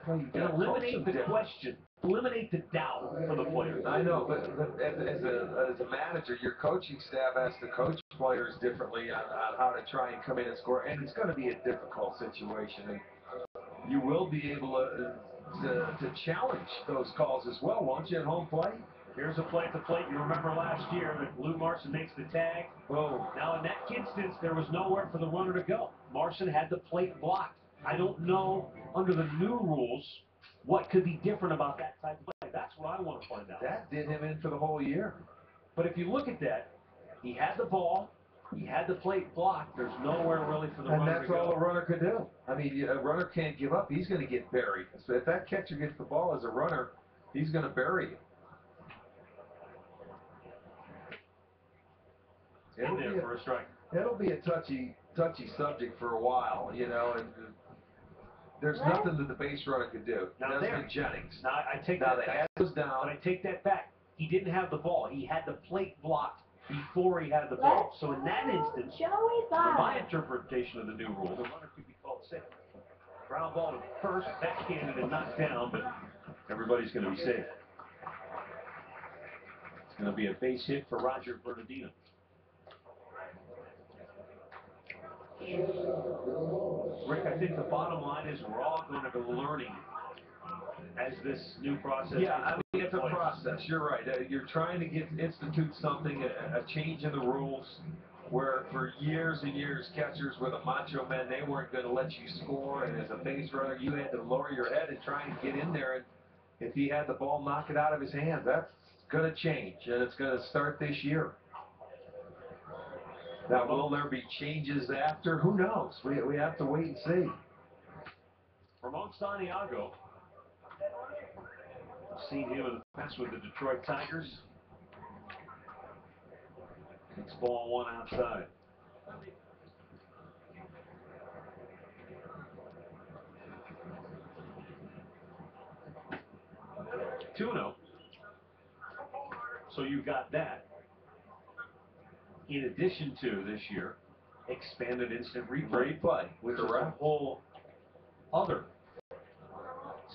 and eliminate the question, eliminate the doubt for the players. I know, but as a manager, your coaching staff has to coach players differently on how to try and come in and score, and it's going to be a difficult situation. And you will be able to challenge those calls as well, won't you, at home plate? Here's a play at the plate. You remember last year that Lou Marson makes the tag. Boom. Now, in that instance, there was nowhere for the runner to go. Marson had the plate blocked. I don't know, under the new rules, what could be different about that type of play. That's what I want to find out. That did him in for the whole year. But if you look at that, he had the ball. He had the plate blocked. There's nowhere really for the runner to go. And that's all a runner could do. I mean, a runner can't give up. He's going to get buried. So if that catcher gets the ball as a runner, he's going to bury you. in there for a strike. It'll be a touchy subject for a while, you know, and there's nothing that the base runner could do. Now Desmond Jennings. Now I take now that the back. head was down. But I take that back. He didn't have the ball. He had the plate blocked before he had the ball. So in that instance, in my interpretation of the new rule, the runner could be called safe. Ground ball to first, backhanded and knocked down, but everybody's going to be safe. It's going to be a base hit for Roger Bernardino. Rick, I think the bottom line is we're all going to be learning as this new process. Yeah, I mean, it's a process. You're right. You're trying to institute something, a change in the rules, where for years and years, catchers were the macho men. They weren't going to let you score, and as a base runner, you had to lower your head and try and get in there. And if he had the ball, knock it out of his hands. That's going to change, and it's going to start this year. Now, will there be changes after? Who knows? We have to wait and see. Ramon Santiago, I've seen him in the past with the Detroit Tigers. It's ball one outside. Tuno. So you've got that. In addition to this year, expanded instant replay, which is a whole other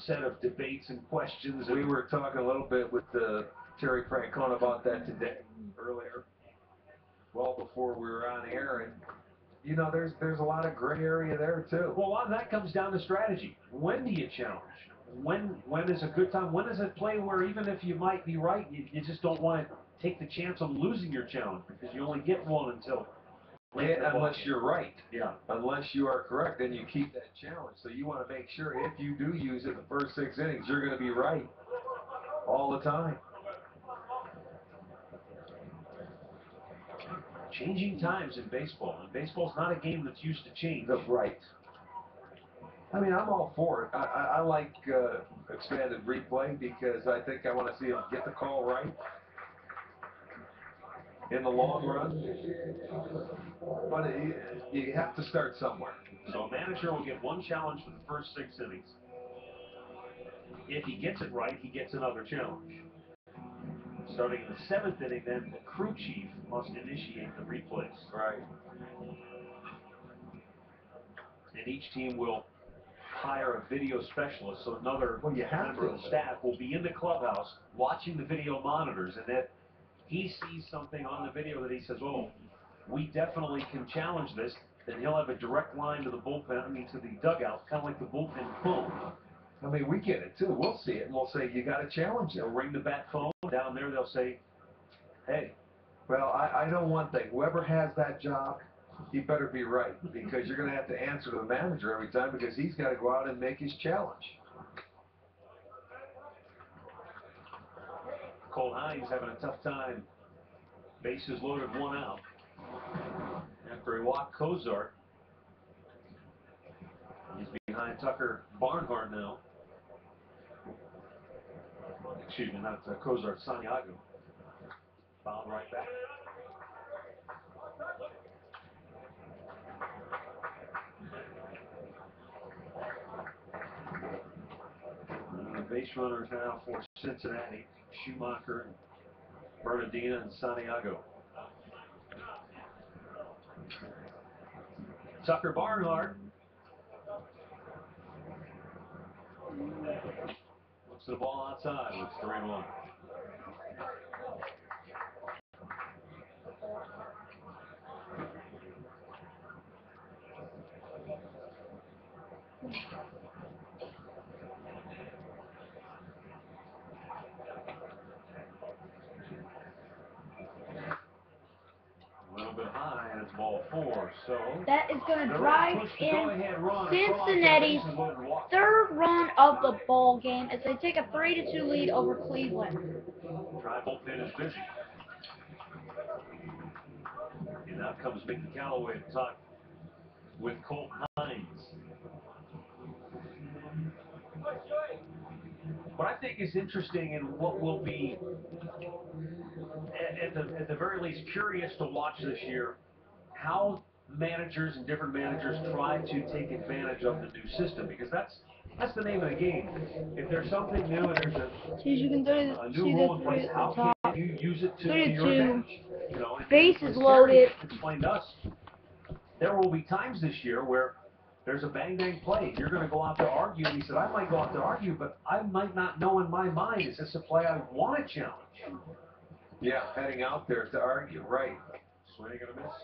set of debates and questions. We were talking a little bit with Terry Francona about that today, earlier, well before we were on air, and you know, there's a lot of gray area there too. Well, a lot of that comes down to strategy. When do you challenge? When is a good time? When is it play where even if you might be right, you just don't want to take the chance of losing your challenge because you only get one until late. Unless you're right. Yeah. Unless you are correct, then you keep that challenge. So you want to make sure if you do use it in the first 6 innings, you're going to be right all the time. Changing times in baseball. And baseball's not a game that's used to change. Right. I mean, I'm all for it. I like expanded replay because I think I want to see them get the call right in the long run. But you have to start somewhere. So a manager will get one challenge for the first 6 innings. If he gets it right, he gets another challenge. Starting in the 7th inning, then the crew chief must initiate the replays. Right. And each team will hire a video specialist, so another member of the staff will be in the clubhouse watching the video monitors, and if he sees something on the video that he says, oh, we definitely can challenge this, then he'll have a direct line to the bullpen, to the dugout, kind of like the bullpen phone. I mean, we get it too. We'll see it, and we'll say, you got to challenge it. They'll ring the bat phone. Down there, they'll say, hey. Well, I know one thing. Whoever has that job, he better be right, because you're going to have to answer to the manager every time because he's got to go out and make his challenge. Cole Hines having a tough time. Bases loaded, 1 out. After he walked Cozart. He's behind Tucker Barnhart now. Excuse me, not Cozart, Santiago. Fouled right back. The base runners now for Cincinnati, Schumacher, Bernardino, and Santiago. Tucker Barnhart looks at the ball outside. Looks 3-1. A little bit high, and it's ball 4. So that is going to drive in Cincinnati's 3rd run of the ball game as they take a 3-2 lead over Cleveland. Try bullpen is busy. And out comes Mickey Callaway to talk with Colt Hines. what I think is interesting and what will be, at the very least, curious to watch this year, how managers and different managers try to take advantage of the new system, because that's the name of the game. If there's something new and there's a new rule in place, how can you use it to your advantage? You know, Base is loaded. Explain to us. There will be times this year where there's a bang-bang play. You're going to go out to argue. And he said, I might go out to argue, but I might not know in my mind, is this a play I want to challenge? Yeah, heading out there to argue, right. Swing and a miss.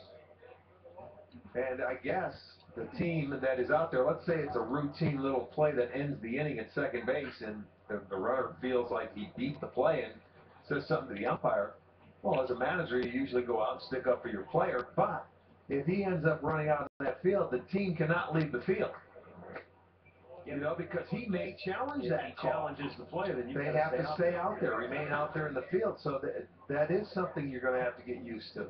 And I guess the team that is out there, let's say it's a routine little play that ends the inning at second base, and the runner feels like he beat the play and says something to the umpire. Well, as a manager, you usually go out and stick up for your player, but if he ends up running out of that field, the team cannot leave the field. You know, because he may challenge that. He challenges the play, then they have to stay out there, remain out there in the field. So that is something you're going to have to get used to.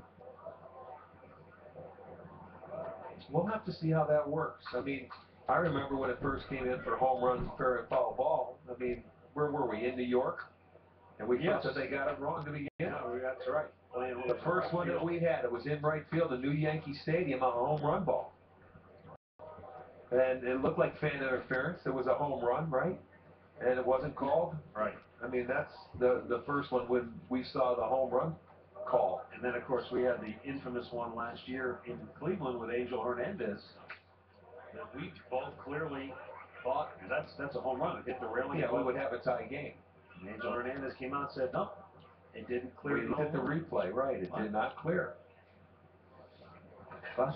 We'll have to see how that works. I mean, I remember when it first came in for home run, fair and foul ball. I mean, where were we? In New York? And we thought that they got it wrong to begin. No, that's right. The first one that we had, it was in right field, the new Yankee Stadium, a home run ball. And it looked like fan interference. It was a home run, right? And it wasn't called. Right. I mean, that's the first one when we saw the home run call. And then, of course, we had the infamous one last year in Cleveland with Angel Hernandez that we both clearly thought that's a home run. It hit the railing. Yeah, we would have a tie game. And Angel Hernandez came out and said, no, it didn't clear. We looked at the replay, right? It did not clear.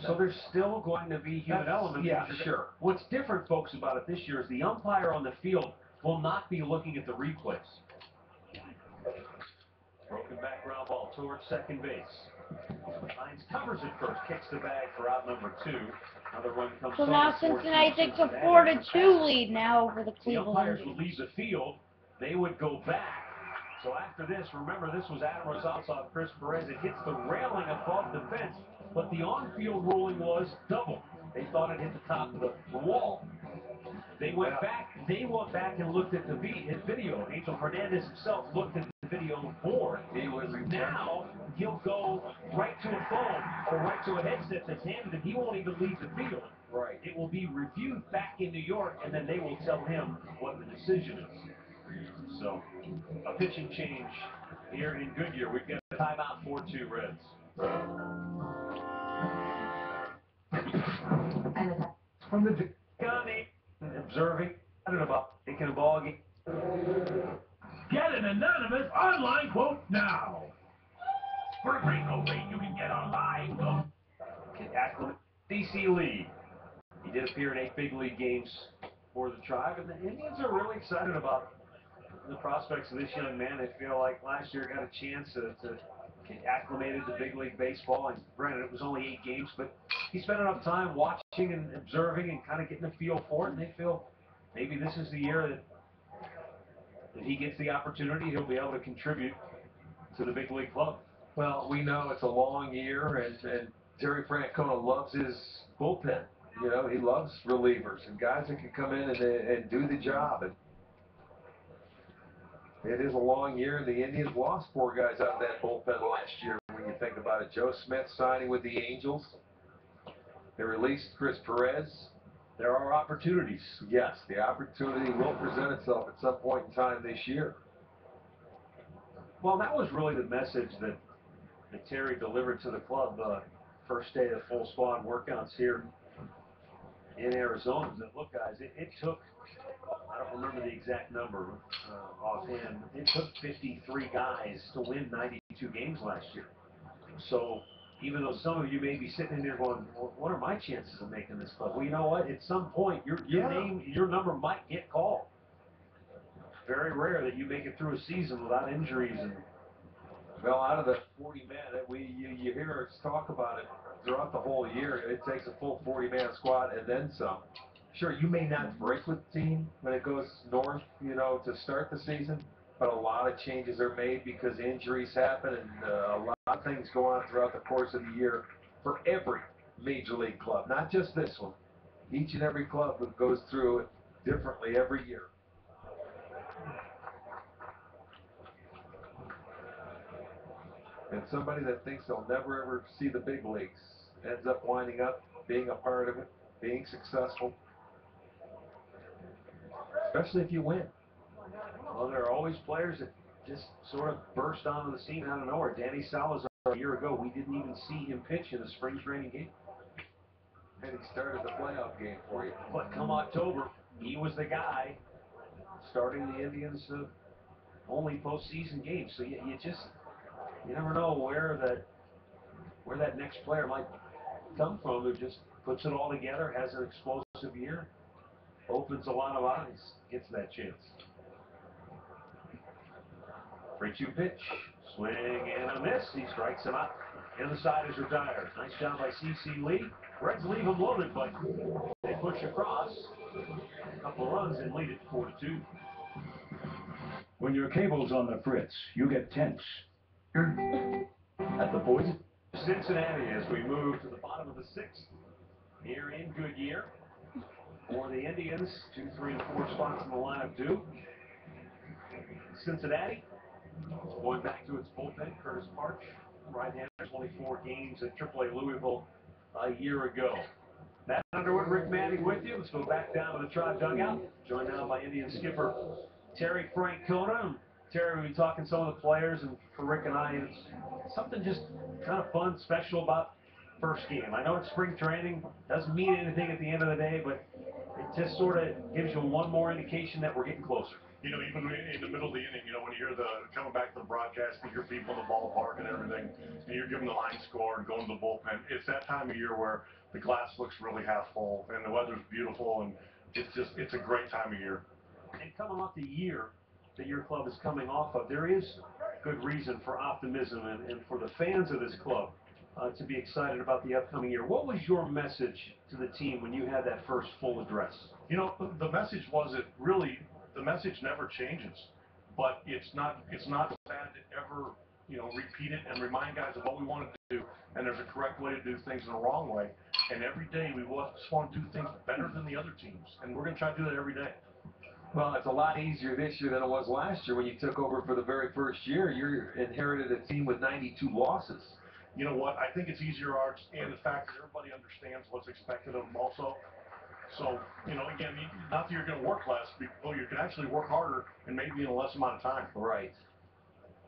So there's still going to be human elements. Yeah, sure. What's different, folks, about it this year is the umpire on the field will not be looking at the replays. Broken back ground ball towards second base. Hines covers it first, kicks the bag for out number 2. Another run comes. So now Cincinnati takes a 4-2 lead now over the Cleveland. The umpires would leave the field. They would go back. So after this, remember, this was Adam Rosales on Chris Perez. It hits the railing above the fence, but the on-field ruling was double. They thought it hit the top of the wall. They went back. They went back and looked at the video. Angel Hernandez himself looked at the video board. Now he'll go right to a phone or right to a headset that's handed him. He won't even leave the field. Right. It will be reviewed back in New York, and then they will tell him what the decision is. So, a pitching change here in Goodyear. We've got a timeout, 4-2 Reds. From the Johnny, observing, I don't know about taking a ball game. Get an anonymous online quote now. For a great low rate, you can get online quote. Acclimate DC league. He did appear in 8 big league games for the Tribe, and the Indians are really excited about the prospects of this young man. They feel like last year got a chance to get acclimated to big league baseball, and granted it was only 8 games, but he spent enough time watching and observing and kind of getting a feel for it, and they feel maybe this is the year that he gets the opportunity, he'll be able to contribute to the big league club. Well, we know it's a long year, and Terry Francona loves his bullpen. You know, he loves relievers and guys that can come in and do the job. And it is a long year. The Indians lost 4 guys out of that bullpen last year. When you think about it, Joe Smith signing with the Angels. They released Chris Perez. There are opportunities. Yes, the opportunity will present itself at some point in time this year. Well, that was really the message that Terry delivered to the club first day of full squad workouts here in Arizona. That, look, guys, it took, I don't remember the exact number offhand, it took 53 guys to win 92 games last year. So even though some of you may be sitting in there going, well, what are my chances of making this club? Well, you know what? At some point, your name, your number might get called. Very rare that you make it through a season without injuries. And well, out of the 40 men that you hear us talk about it throughout the whole year, it takes a full 40-man squad and then some. Sure, you may not break with the team when it goes north, you know, to start the season, but a lot of changes are made because injuries happen and a lot of things go on throughout the course of the year for every major league club, not just this one. Each and every club goes through it differently every year. And somebody that thinks they'll never ever see the big leagues ends up winding up being a part of it, being successful, especially if you win. Well, there are always players that just sort of burst onto the scene out of nowhere. Danny Salazar, a year ago, we didn't even see him pitch in a spring training game. And he started the playoff game for you. But come October, he was the guy starting the Indians' only postseason game. So you never know where that next player might come from who just puts it all together, has an explosive year, opens a lot of eyes, gets that chance. 3-2 pitch, swing and a miss. He strikes him out, and the side is retired. Nice job by C.C. Lee. Reds leave him loaded, but they push across a couple of runs and lead it 4-2. When your cable's on the fritz, you get tense. At the Poison, Cincinnati, as we move to the bottom of the sixth here in Goodyear. For the Indians, 2, 3, and 4 spots in the lineup do. Cincinnati going back to its bullpen. Curtis Parch, right-hander, 24 games at AAA Louisville a year ago. Matt Underwood, Rick Manning with you. Let's go back down to the Tribe dugout. Joined now by Indian skipper Terry Francona. Terry, we'll be talking some of the players, and for Rick and I, it's something just kind of fun, special about first game. I know it's spring training, doesn't mean anything at the end of the day, but it just sort of gives you one more indication that we're getting closer. You know, even in the middle of the inning, you know, when you hear coming back to the broadcast, you hear people in the ballpark and everything, and you're giving the line score and going to the bullpen. It's that time of year where the glass looks really half full and the weather's beautiful, and it's a great time of year. And coming off the year that your club is coming off of, there is good reason for optimism and for the fans of this club to be excited about the upcoming year. What was your message to the team when you had that first full address? You know, the message was that really the message never changes, but it's not bad to ever, you know, repeat it and remind guys of what we want to do, and there's a correct way to do things and a wrong way, and every day we just want to do things better than the other teams, and we're going to try to do that every day. Well, it's a lot easier this year than it was last year when you took over for the very first year. You inherited a team with 92 losses. You know what? I think it's easier, Arch, and the fact that everybody understands what's expected of them also. So, you know, again, not that you're going to work less, but you can actually work harder and maybe in a less amount of time. Right.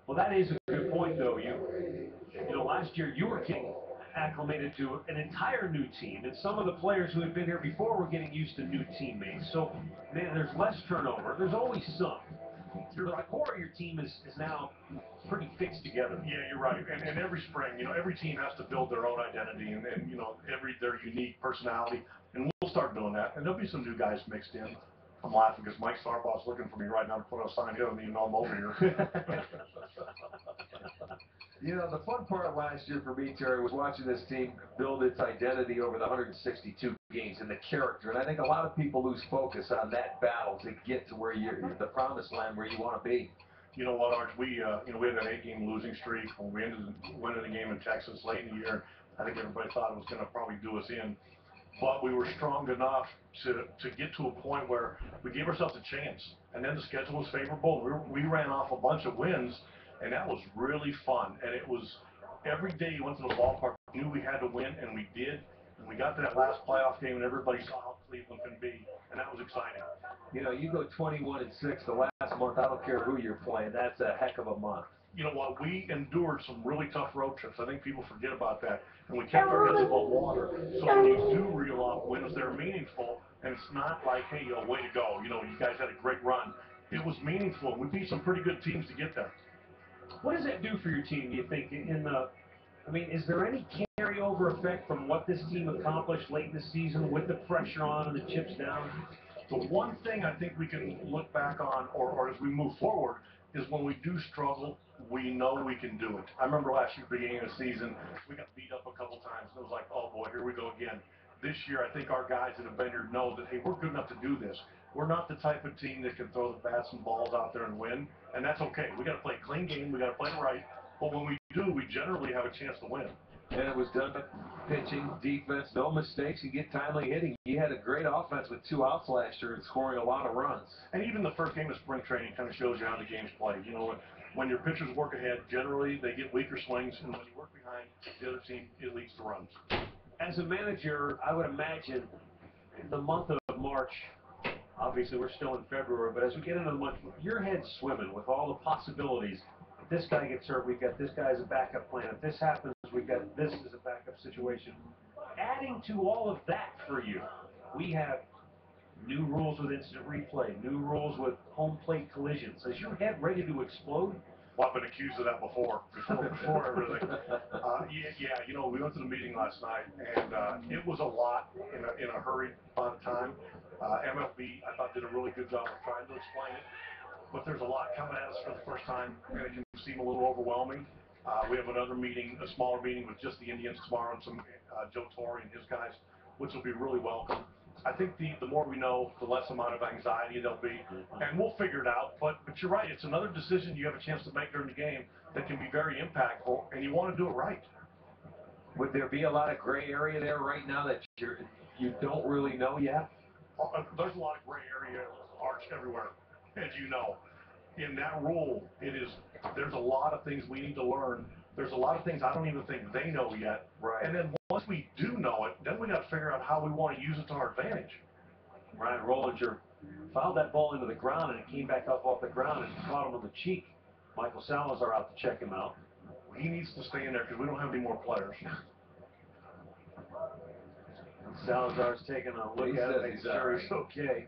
Well, that is a good point, though. You know, last year you were getting acclimated to an entire new team, and some of the players who had been here before were getting used to new teammates. So, man, there's less turnover. There's always some. But the core of your team is now pretty fixed together. Yeah, you're right. And every spring, you know, every team has to build their own identity and you know, their unique personality. And we'll start doing that. And there'll be some new guys mixed in. I'm laughing because Mike Starbaugh's looking for me right now to put a sign. He doesn't even know I'm over here. You know, the fun part last year for me, Terry, was watching this team build its identity over the 162 games and the character. And I think a lot of people lose focus on that battle to get to where you're the promised land where you want to be. You know what, Arch? We had an 8-game losing streak when we ended winning the game in Texas late in the year. I think everybody thought it was going to probably do us in. But we were strong enough to get to a point where we gave ourselves a chance. And then the schedule was favorable. We ran off a bunch of wins, and that was really fun. And it was every day you went to the ballpark, we knew we had to win, and we did. And we got to that last playoff game, and everybody saw how Cleveland can be, and that was exciting. You know, you go 21-6 the last month. I don't care who you're playing. That's a heck of a month. You know what? We endured some really tough road trips. I think people forget about that. And we kept our heads above water. So when you do reel off wins, they're meaningful. And it's not like, hey, way to go. You know, you guys had a great run. It was meaningful. We beat some pretty good teams to get there. What does that do for your team, do you think, I mean, is there any carryover effect from what this team accomplished late in the season with the pressure on and the chips down? The one thing I think we can look back on, or as we move forward, is when we do struggle, we know we can do it. I remember last year, beginning of the season, we got beat up a couple times, and it was like, oh boy, here we go again. This year, I think our guys that have been here know that, hey, we're good enough to do this. We're not the type of team that can throw the bats and balls out there and win, and that's okay. We got to play a clean game. We got to play it right. But when we do, we generally have a chance to win. And it was done by pitching, defense, no mistakes, and get timely hitting. You had a great offense with 2 outs last year and scoring a lot of runs. And even the first game of spring training kind of shows you how the game's played. You know, when your pitchers work ahead, generally they get weaker swings, and when you work behind the other team, it leads to runs. As a manager, I would imagine in the month of March, obviously we're still in February, but as we get into the month, your head's swimming with all the possibilities. If this guy gets hurt, we've got this guy as a backup plan. If this happens, we've got this as a backup situation. Adding to all of that for you, we have new rules with instant replay, new rules with home plate collisions. Is your head ready to explode? Well, I've been accused of that before everything. Yeah, you know, we went to the meeting last night, and it was a lot in a hurried amount of time. MLB, I thought, did a really good job of trying to explain it, but there's a lot coming at us for the first time, and it can seem a little overwhelming. We have another meeting, a smaller meeting with just the Indians tomorrow, and some Joe Torre and his guys, which will be really welcome. I think the more we know, the less amount of anxiety there'll be, and we'll figure it out. But you're right, it's another decision you have a chance to make during the game that can be very impactful, and you want to do it right. Would there be a lot of gray area there right now that you don't really know yet? There's a lot of gray area arch everywhere, as you know. In that rule, there's a lot of things we need to learn. There's a lot of things I don't even think they know yet. Right. And then once we do know it, then we got to figure out how we want to use it to our advantage. Ryan Rollinger fouled that ball into the ground, and it came back up off the ground and caught him on the cheek. Michael Salazar out to check him out. He needs to stay in there because we don't have any more players. Salazar's taking a look at it, making sure he's okay.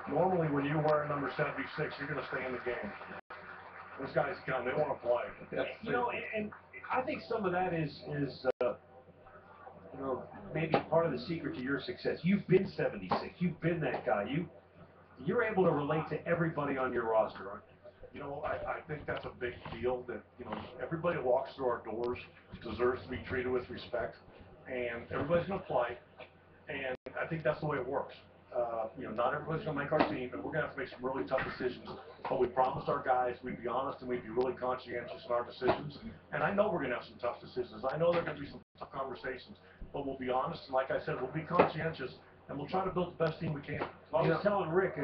Normally, when you wear number 76, you're going to stay in the game. Those guys come, they want to play. You know, and I think some of that is you know, maybe part of the secret to your success. You've been 76. You've been that guy. You're able to relate to everybody on your roster, aren't you? You know, I think that's a big deal that, you know, everybody that walks through our doors deserves to be treated with respect, and everybody's going to play, and I think that's the way it works. You know, not everybody's going to make our team, and we're going to have to make some really tough decisions, but we promised our guys we'd be honest and we'd be really conscientious in our decisions, and I know we're going to have some tough decisions. I know there are going to be some tough conversations, but we'll be honest, and like I said, we'll be conscientious, and we'll try to build the best team we can. Well, I was telling Rick,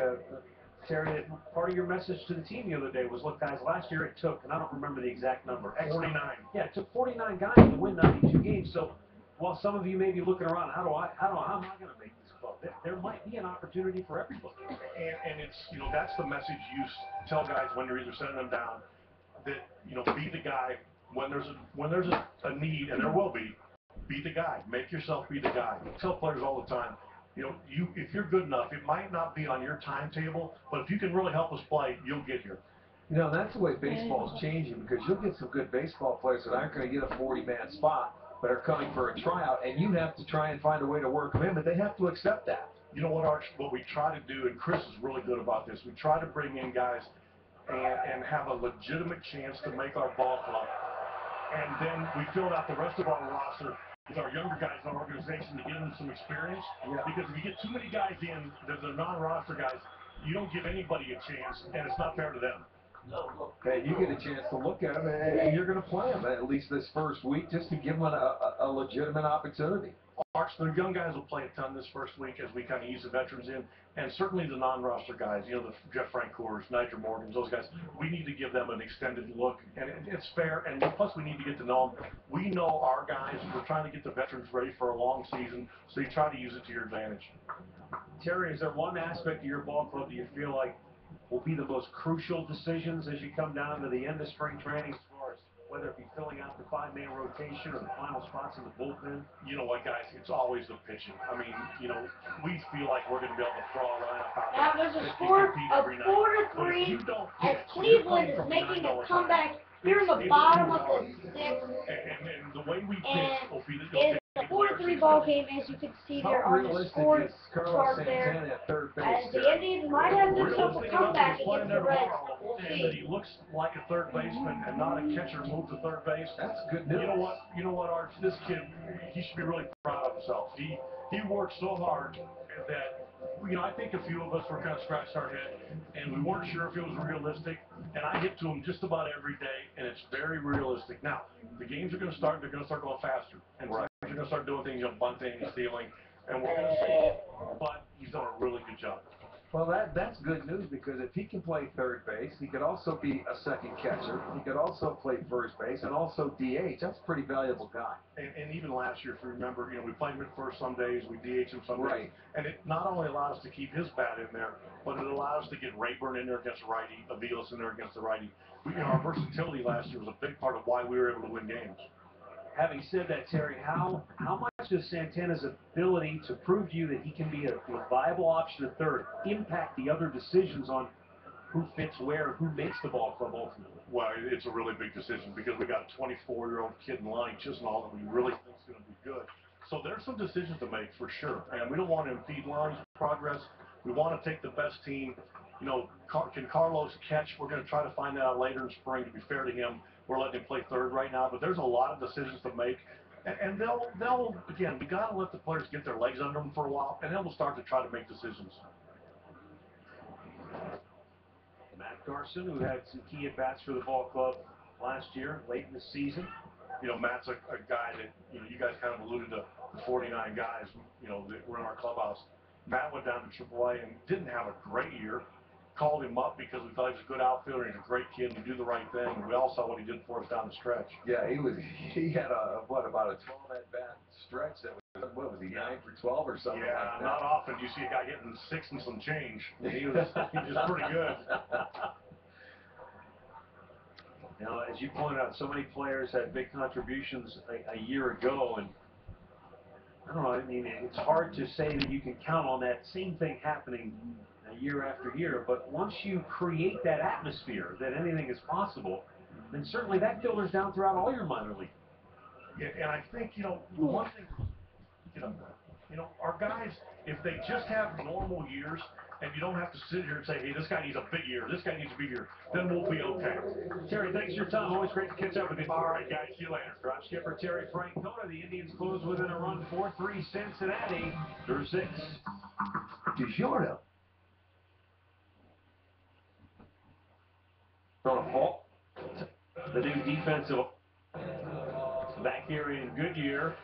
Terry, that part of your message to the team the other day was, look, guys, last year it took, and I don't remember the exact number, 49. Yeah, it took 49 guys to win 92 games. So while some of you may be looking around, how am I going to make this club? There might be an opportunity for everybody. And it's, you know, that's the message you tell guys when you're either sending them down, that, you know, be the guy when there's a need, and there will be the guy. Make yourself be the guy. I tell players all the time, you know, if you're good enough, it might not be on your timetable, but if you can really help us play, you'll get here. You know, that's the way baseball's changing, because you'll get some good baseball players that aren't going to get a 40-man spot, but are coming for a tryout, and you have to try and find a way to work them in, but they have to accept that. You know what, Arch, what we try to do, and Chris is really good about this, we try to bring in guys and have a legitimate chance to make our ball club, and then we fill out the rest of our roster with our younger guys in our organization to give them some experience. Yeah. Because if you get too many guys in that are non-roster guys, you don't give anybody a chance, and it's not fair to them. And you get a chance to look at them, and you're going to play them at least this first week just to give them a legitimate opportunity. Arch, the young guys will play a ton this first week as we kind of ease the veterans in, and certainly the non-roster guys, you know, the Jeff Francoeurs, Nigel Morgans, those guys, we need to give them an extended look, and it's fair, and plus we need to get to know them. We know our guys, we're trying to get the veterans ready for a long season, so you try to use it to your advantage. Terry, is there one aspect of your ball club that you feel like will be the most crucial decisions as you come down to the end of spring training, as far as whether it be filling out the 5-man rotation or the final spots in the bullpen? You know what, guys, it's always the pitching. I mean, you know, we feel like we're going to be able to throw a lineup out now there's a score of 4-3 as Cleveland is making a comeback here in the bottom of the 6th. And the way we pitch will be it's a 4-3 ball game, as you can see there on the score chart there. As the Indians might have themselves a comeback against the Reds. We'll and see. that he looks like a third baseman and not a catcher move to third base. That's good news. You know what, Arch? This kid, he should be really proud of himself. He worked so hard that I think a few of us were kind of scratching our head, and we weren't sure if it was realistic. And I hit to them just about every day, and it's very realistic. Now, the games are going to start. They're going to start going faster, and right. They're going to start doing things, bunting and stealing, and we're going to see. But he's done a really good job. Well, that's good news, because if he can play third base, he could also be a second catcher. He could also play first base and also DH. That's a pretty valuable guy. And even last year, if you remember, we played him at first some days, we DH him some days. Right. And it not only allowed us to keep his bat in there, but it allowed us to get Rayburn in there against the righty, Aviles in there against the righty. Our versatility last year was a big part of why we were able to win games. Having said that, Terry, how much does Santana's ability to prove to you that he can be a viable option at third impact the other decisions on who fits where, who makes the ball club ultimately? Well, it's a really big decision, because we got a 24-year-old kid in Lonnie Chisnall that we really think is going to be good. So there's some decisions to make for sure, and we don't want to impede Lonnie's progress. We want to take the best team. Can Carlos catch? We're going to try to find that out later in spring. To be fair to him, we're letting him play third right now, but there's a lot of decisions to make, and they'll again, we got to let the players get their legs under them for a while, and then we'll start to try to make decisions. Matt Carson, who had some key at-bats for the ball club last year, late in the season. Matt's a guy that, you guys kind of alluded to the 49 guys, that were in our clubhouse. Matt went down to AAA and didn't have a great year. Called him up because we thought he was a good outfielder. He's a great kid and he'd do the right thing. We all saw what he did for us down the stretch. Yeah, he had about a 12 at-bat stretch that was, what was he, 9 for 12 or something like that? Yeah, not often do you see a guy getting 6 and some change. He was pretty good. Now, as you pointed out, so many players had big contributions a year ago, and I don't know, it's hard to say that you can count on that same thing happening year after year, but once you create that atmosphere that anything is possible, then certainly that filters down throughout all your minor league. Yeah, and I think, the one thing, our guys, if they just have normal years, and you don't have to sit here and say, hey, this guy needs a big year, this guy needs a big year, then we'll be okay. Terry, thanks for your time. Always great to catch up with you. All right, guys. See you later. Drop skipper Terry Francona. The Indians close within a run, 4-3 Cincinnati through 6. DiGiorno. On a fault. The new defensive back here in Goodyear,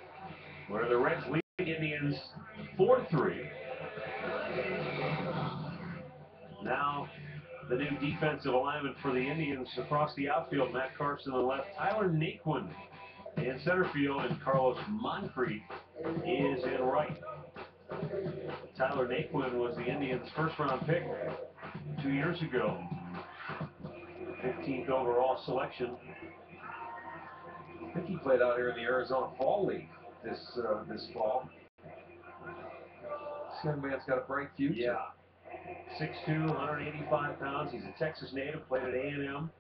where the Reds lead the Indians 4-3. Now, the new defensive alignment for the Indians across the outfield. Matt Carson on the left, Tyler Naquin in center field, and Carlos Moncrief is in right. Tyler Naquin was the Indians' first-round pick 2 years ago. 15th overall selection. I think he played out here in the Arizona Fall League this fall. This young man's got a bright future. Yeah. 6'2", 185 pounds. He's a Texas native, played at A&M.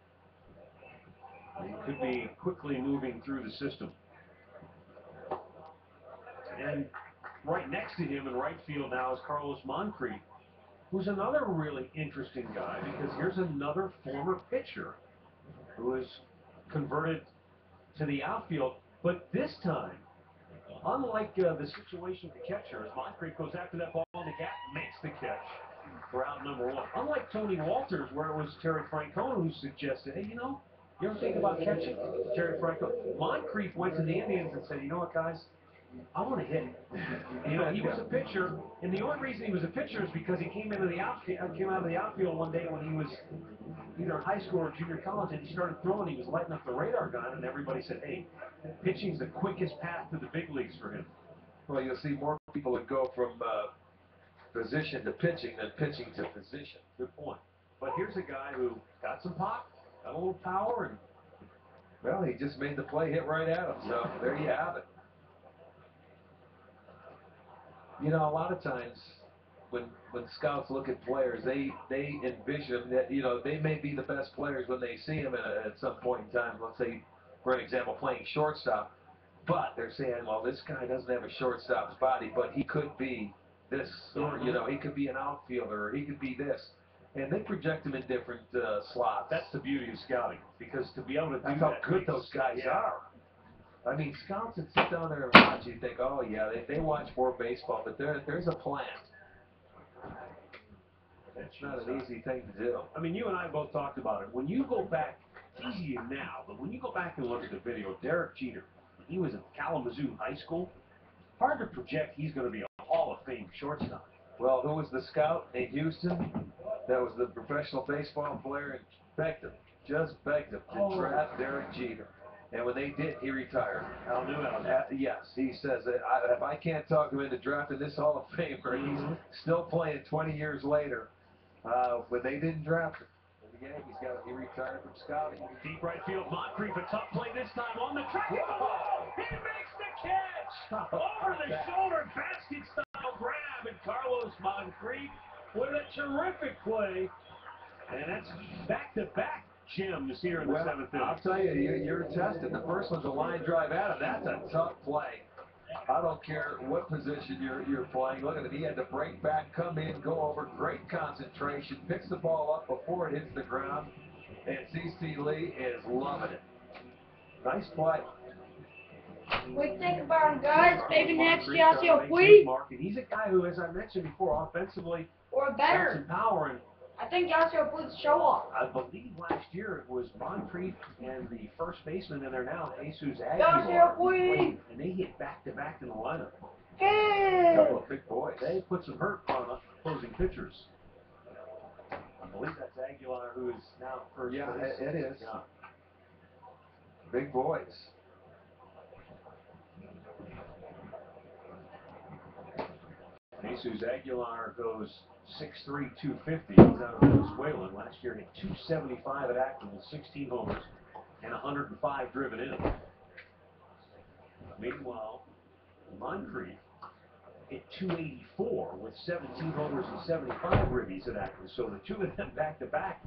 He could be quickly moving through the system. And right next to him in right field now is Carlos Moncrief, who's another really interesting guy, because here's another former pitcher who is converted to the outfield, but this time, unlike the situation with the catcher, as Moncrief goes after that ball in the gap, makes the catch for out number 1. Unlike Tony Walters, where it was Terry Francona who suggested, hey, you ever think about catching? Terry Francona. Moncrief went to the Indians and said, you know what, guys? I want to hit. He was a pitcher, and the only reason he was a pitcher is because he came out of the outfield one day when he was either high school or junior college, and he started throwing. He was lighting up the radar gun, and everybody said, hey, pitching's the quickest path to the big leagues for him. Well, you'll see more people that go from position to pitching than pitching to position. Good point. But here's a guy who got some pop, got a little power, and well, he just made the play hit right at him, so there you have it. A lot of times when scouts look at players, they envision that, they may be the best players when they see them at some point in time. Let's say, for an example, playing shortstop. But they're saying, well, this guy doesn't have a shortstop's body, but he could be this, or, he could be an outfielder, or he could be this. And they project him in different slots. That's the beauty of scouting, because to be able to do that's that, how good those guys are. I mean, scouts that sit down there and watch, you think, oh, yeah, they watch more baseball, but there's a plan. It's not an easy thing to do. I mean, you and I both talked about it. When you go back, it's easy now, but when you go back and look at the video, Derek Jeter, he was at Kalamazoo High School. Hard to project he's going to be a Hall of Fame shortstop. Well, who was the scout in Houston? That was the professional baseball player and begged him, just begged him to draft Derek Jeter. And when they did, he retired. Al Newhouse. Yes, he says that if I can't talk him into drafting this Hall of Famer, he's still playing 20 years later. But they didn't draft him. The Yankees he retired from scouting. Deep right field, Moncrief, a tough play this time on the track. Whoa! He makes the catch! Over the shoulder, basket style grab, and Carlos Moncrief with a terrific play. And that's back-to-back gems here in the seventh inning. I'll tell you, you're tested. The first one's a line drive at him. That's a tough play. I don't care what position you're playing. Look at it. He had to break back, come in, go over. Great concentration. Picks the ball up before it hits the ground. And CC Lee is loving it. Nice play. What do you think about him, guys? Maybe next Yasiel Puig? He's a guy who, as I mentioned before, offensively Or better. some power. And I think Yasiel Puig's show off. I believe last year it was Moncrief and the first baseman in there now, Jesus Aguilar. Yasiel Puig! And they hit back-to-back in the lineup. Hey! A couple of big boys. They put some hurt on opposing pitchers. I believe that's Aguilar, who is now first base. Yeah, it is. Yeah. Big boys. Jesus Aguilar goes 6'3", 250. He's out of Venezuela. Last year he had 275 at Akron with 16 homers and 105 driven in. Meanwhile, Moncrief hit 284 with 17 homers and 75 ribbies at Akron. So the two of them back-to-back.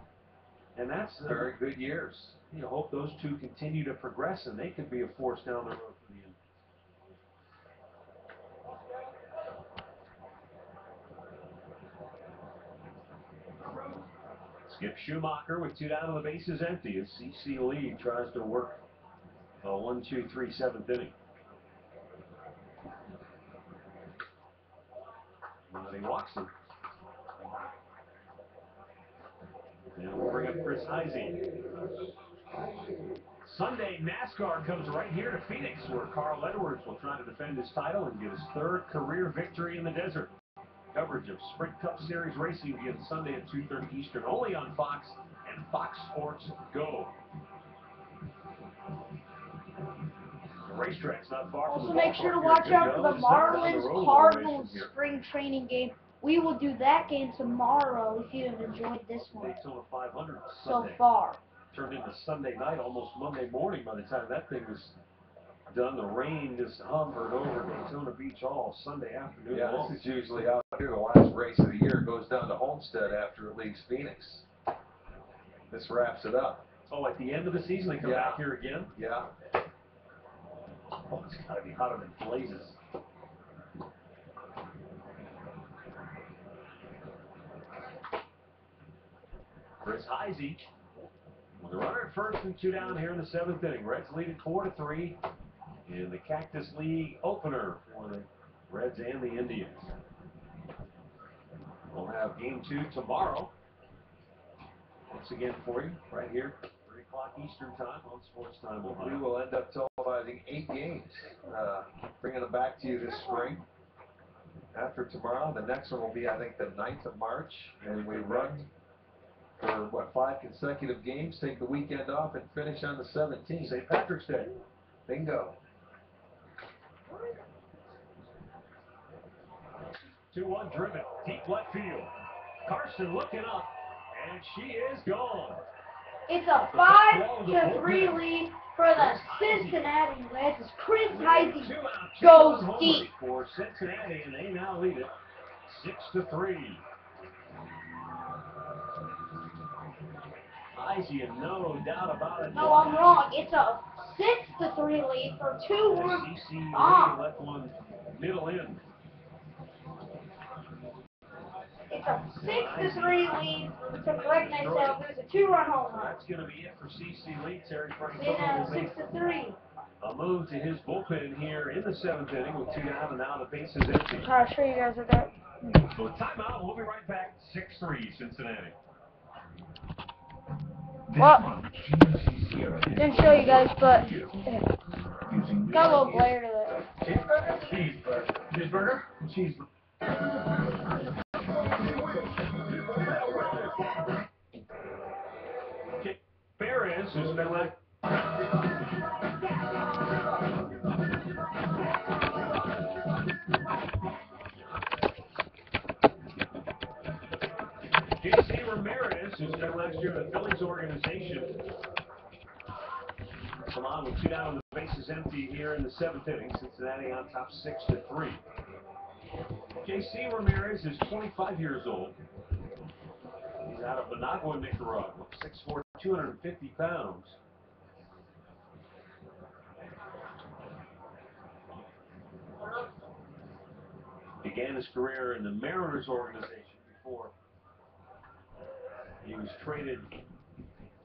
And that's Very good years. You hope those two continue to progress, and they could be a force down the road for the end. Skip Schumacher with 2 down and the bases empty as CC Lee tries to work a 1-2-3 7th inning. And he walks him. And we'll bring up Chris Heisey. Sunday, NASCAR comes right here to Phoenix, where Carl Edwards will try to defend his title and get his 3rd career victory in the desert. Coverage of Sprint Cup Series racing begins Sunday at 2:30 Eastern, only on Fox and Fox Sports Go. The racetrack's not far from the Also, make sure to watch out for the Marlins-Cardinals spring training game. We will do that game tomorrow if you have enjoyed this one Daytona 500 so far. Turned into Sunday night, almost Monday morning by the time that thing was done. The rain just hovered over Daytona Beach all Sunday afternoon. Yeah, this is usually out here the last race of the year. It goes down to Homestead after it leaves Phoenix. This wraps it up. Oh, at the end of the season they come back here again? Yeah. Oh, it's got to be hotter than blazes. Chris Heisey with a runner at first and 2 down here in the 7th inning. Reds lead it 4-3 in the Cactus League opener for the Reds and the Indians. We'll have game 2 tomorrow. Once again for you, right here, 3 o'clock Eastern time on Sports Time Ohio. We will end up televising 8 games, bringing them back to you this spring. After tomorrow, the next one will be, I think, the 9th of March, and we run for, 5 consecutive games, take the weekend off, and finish on the 17th. St. Patrick's Day. Bingo. 2-1 driven, deep left field. Carson looking up, and she is gone. It's a 5-3 lead for the Cincinnati Reds as Chris Heisey goes deep. For Cincinnati, and they now lead it 6-3. Heisey, and no doubt about it. No, I'm wrong. It's a 6-3 lead for 2-1. CC left one middle in. It's a 6-3 lead to correct myself. There's a 2-run home run. That's going to be it for CC Lee. Terry See now, Frank 6-3. a move to his bullpen here in the 7th inning with 2 down and now the bases empty. I'll show you guys what that. So timeout. We'll be right back. 6-3 Cincinnati. Well, didn't show you guys, but got a little glare to it. Cheeseburger. Cheeseburger. Cheeseburger. Okay. Perez has been like. J.C. Ramirez, who spent last year in the Phillies organization, come on with 2 down and the bases empty here in the 7th inning. Cincinnati on top 6-3. J.C. Ramirez is 25 years old. He's out of Managua, Nicaragua, 6'4", 250 pounds. Began his career in the Mariners organization before he was traded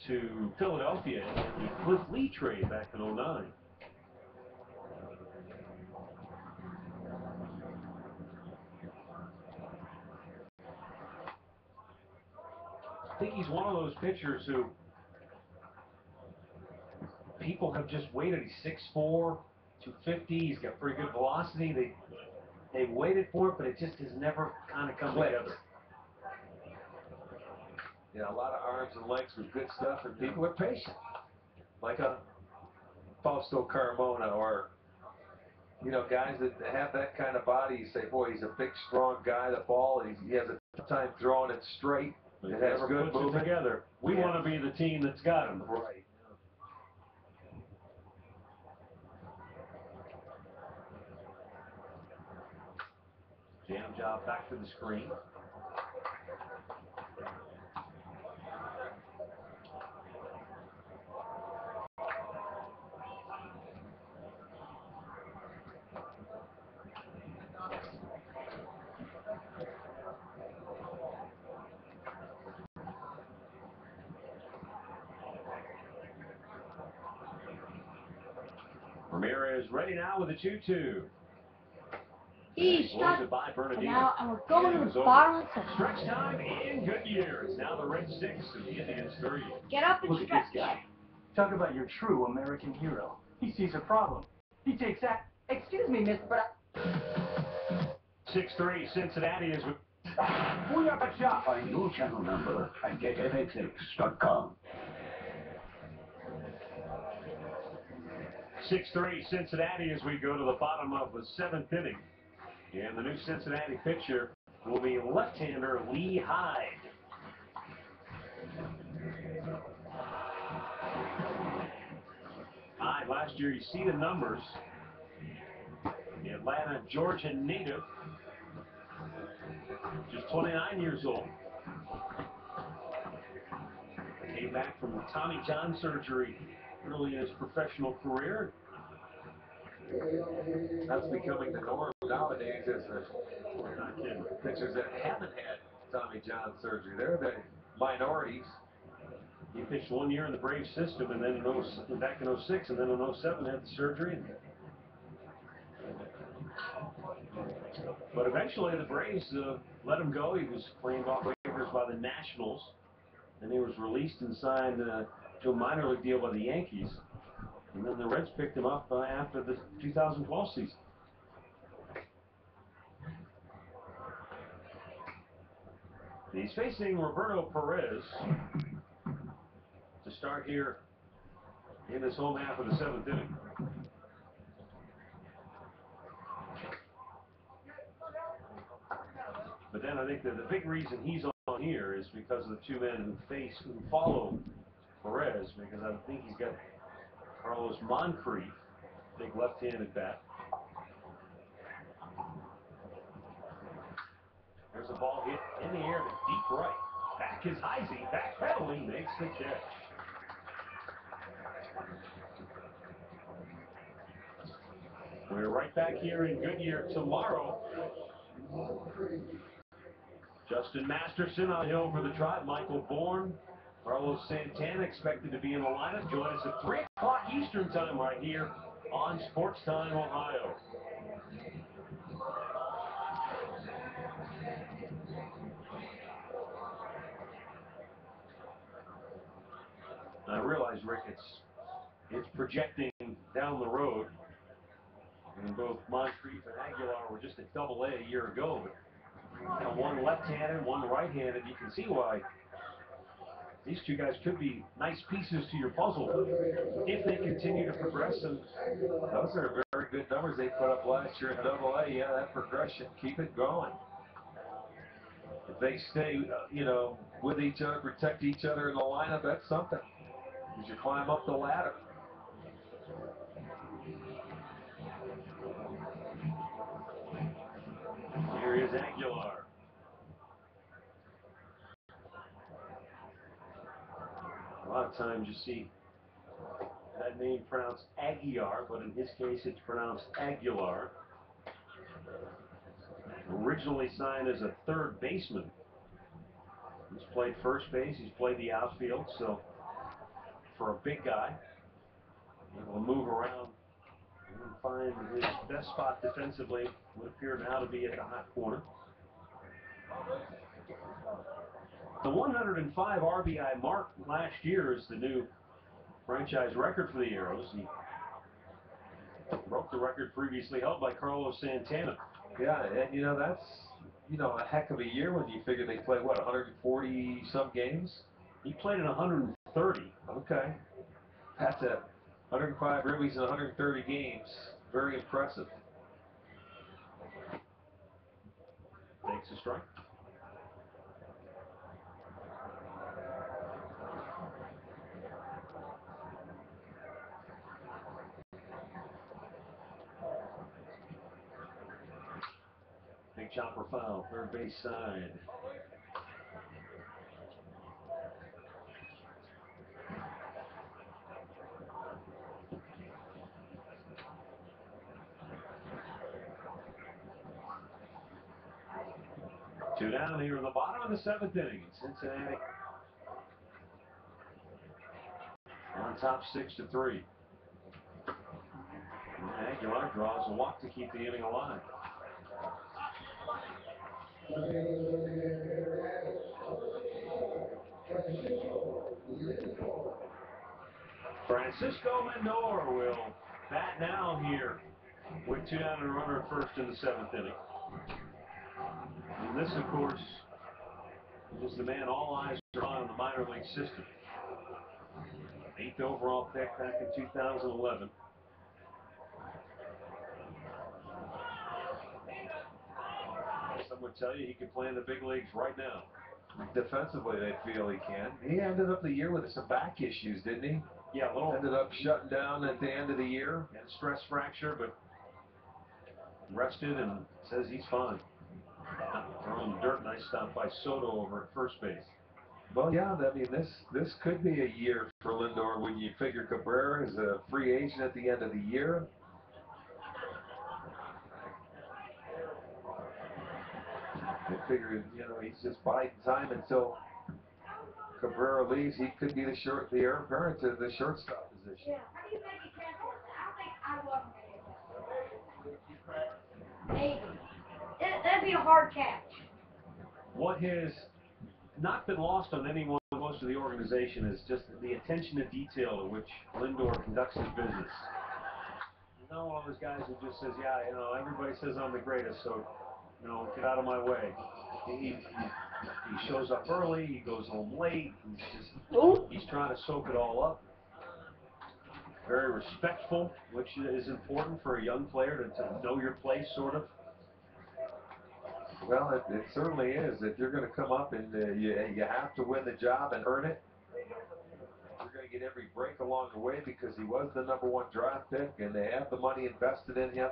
to Philadelphia in the Cliff Lee trade back in 2009. I think he's one of those pitchers who people have just waited. He's 6'4", 250. He's got pretty good velocity. They've waited for it, but it just has never kind of come together. Yeah, a lot of arms and legs with good stuff, and people are patient. Like a Fausto Carmona, or, you know, guys that have that kind of body. You say, boy, he's a big, strong guy. The ball, he has a tough time throwing it straight. But it has good movement. Together. We want to be the team that's got him. Right. Jam job back to the screen. Ramirez ready now with a 2-2. He struck now, and we're going to the bottom of the section. Stretch time in Goodyear. It's now the Reds 6 and the Indians 3. Get up and Look at stretch. this guy. Talk about your true American hero. He sees a problem. He takes act. Excuse me, miss, but 6-3 Cincinnati is with. Booyakasha! Find your channel number and get fxx.com. 6-3 Cincinnati as we go to the bottom of the 7th inning. And the new Cincinnati pitcher will be left-hander Lee Hyde. Hyde last year, you see the numbers. The Atlanta, Georgia native, just 29 years old. Came back from Tommy John surgery early in his professional career. That's becoming the norm nowadays, isn't it? Pitchers that haven't had Tommy John surgery, they're the minorities. He pitched 1 year in the Braves system, and then back in 06, and then in 07 had the surgery. But eventually the Braves let him go. He was claimed off waivers by the Nationals, and he was released and signed to a minor league deal by the Yankees. And then the Reds picked him up after the 2012 season. He's facing Roberto Perez to start here in this home half of the 7th inning. But then I think that the big reason he's on here is because of the two men who follow Perez, because I think he's got Carlos Moncrief, big left-handed bat. There's a ball hit in the air to deep right. Back is Heisey, backpedaling, makes the catch. We're right back here in Goodyear tomorrow. Justin Masterson on the hill for the Tribe. Michael Bourne, Carlos Santana expected to be in the lineup. Join us at 3 o'clock Eastern time right here on Sports Time Ohio. I realize, Rick, it's projecting down the road. And both Moncrief and Aguilar were just at Double-A a year ago, but now one left-handed, one right-handed. You can see why these two guys could be nice pieces to your puzzle if they continue to progress. And those are very good numbers they put up last year in Double-A. Yeah, that progression, keep it going. If they stay, with each other, protect each other in the lineup, that's something. As you climb up the ladder. Here is Aguilar. A lot of times you see that name pronounced Aguiar, but in his case it's pronounced Aguilar. Originally signed as a third baseman. He's played first base, he's played the outfield, so for a big guy, able to move around and find his best spot defensively would appear now to be at the hot corner. The 105 RBI mark last year is the new franchise record for the Aeros. He broke the record previously held by Carlos Santana. Yeah, and that's a heck of a year when you figure they play, what, 140 some games? He played in 130. Okay. That's it. 105 ribbies in 130 games. Very impressive. Takes a strike. Big chopper foul, third base side. Two down here in the bottom of the seventh inning in Cincinnati. On top 6-3. Aguilar draws a walk to keep the inning alive. Francisco Lindor will bat now here with two down and a runner at first in the seventh inning. And this, of course, is the man all eyes are on in the minor league system. 8th overall pick back in 2011. Some would tell you he could play in the big leagues right now. Defensively, they feel he can. He ended up the year with some back issues, didn't he? Yeah, a little. Ended up shutting down at the end of the year. Had a stress fracture, but rested and says he's fine. Throwing dirt, nice stop by Soto over at first base. Well, yeah, I mean, this could be a year for Lindor when you figure Cabrera is a free agent at the end of the year. They figured, he's just biding time until Cabrera leaves. He could be the heir apparent to the shortstop position. Yeah. How do you make it transform? I don't think I love it. Maybe. That'd be a hard catch. What has not been lost on anyone close to the organization is just the attention to detail in which Lindor conducts his business. He's not one of those guys who just says, yeah, everybody says I'm the greatest, so, get out of my way. He shows up early, he goes home late, he's trying to soak it all up. Very respectful, which is important for a young player to know your place, sort of. Well, it certainly is. If you're going to come up and you have to win the job and earn it, you're going to get every break along the way because he was the #1 draft pick and they have the money invested in him.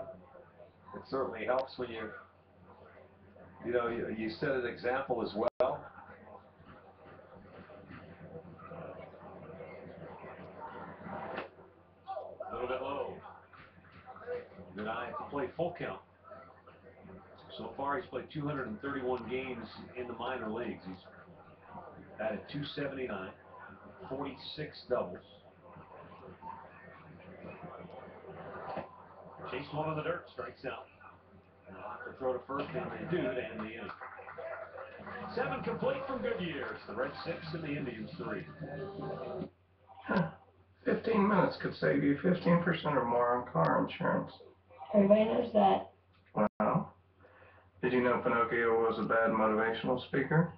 It certainly helps when you set an example as well. A little bit low. Good eye to play full count. So far, he's played 231 games in the minor leagues. He's batted .279, 46 doubles. Chased one in the dirt, strikes out. They'll have to throw to first, and they do to end the inning. 7 complete from Goodyear. It's the Reds 6 and the Indians 3. Huh. 15 minutes could save you 15% or more on car insurance. Everybody knows that. Well, did you know Pinocchio was a bad motivational speaker?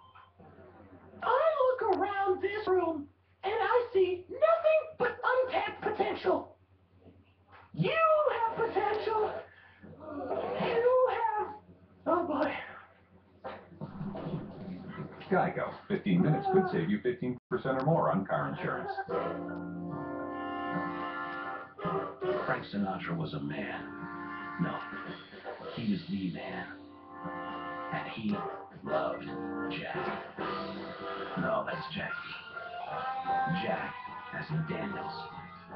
I look around this room and I see nothing but untapped potential. You have potential. You have... Oh boy. Geico. 15 minutes could save you 15% or more on car insurance. Frank Sinatra was a man. No, he was the man. And he loved Jack. No, that's Jackie. Jack, as in Daniels.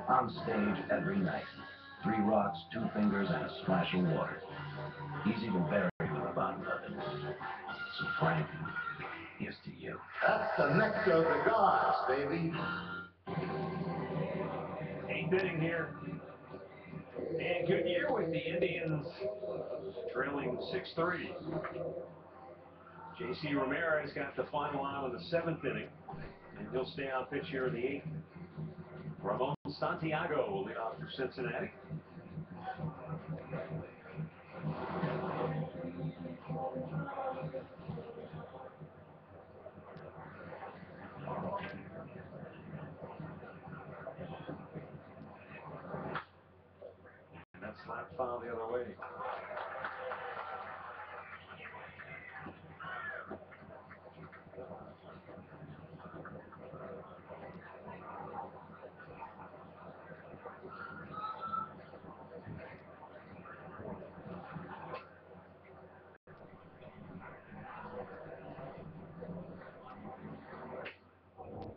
On stage every night. 3 rocks, 2 fingers, and a splash of water. He's even buried with the bottom of it. So Frank, here's to you. That's the nectar of the gods, baby. 8th inning here. And good year with the Indians, trailing 6-3. J.C. Ramirez got the final out of the 7th inning, and he'll stay on pitch here in the 8th. Ramon Santiago will lead off for Cincinnati. And that slap foul the other way.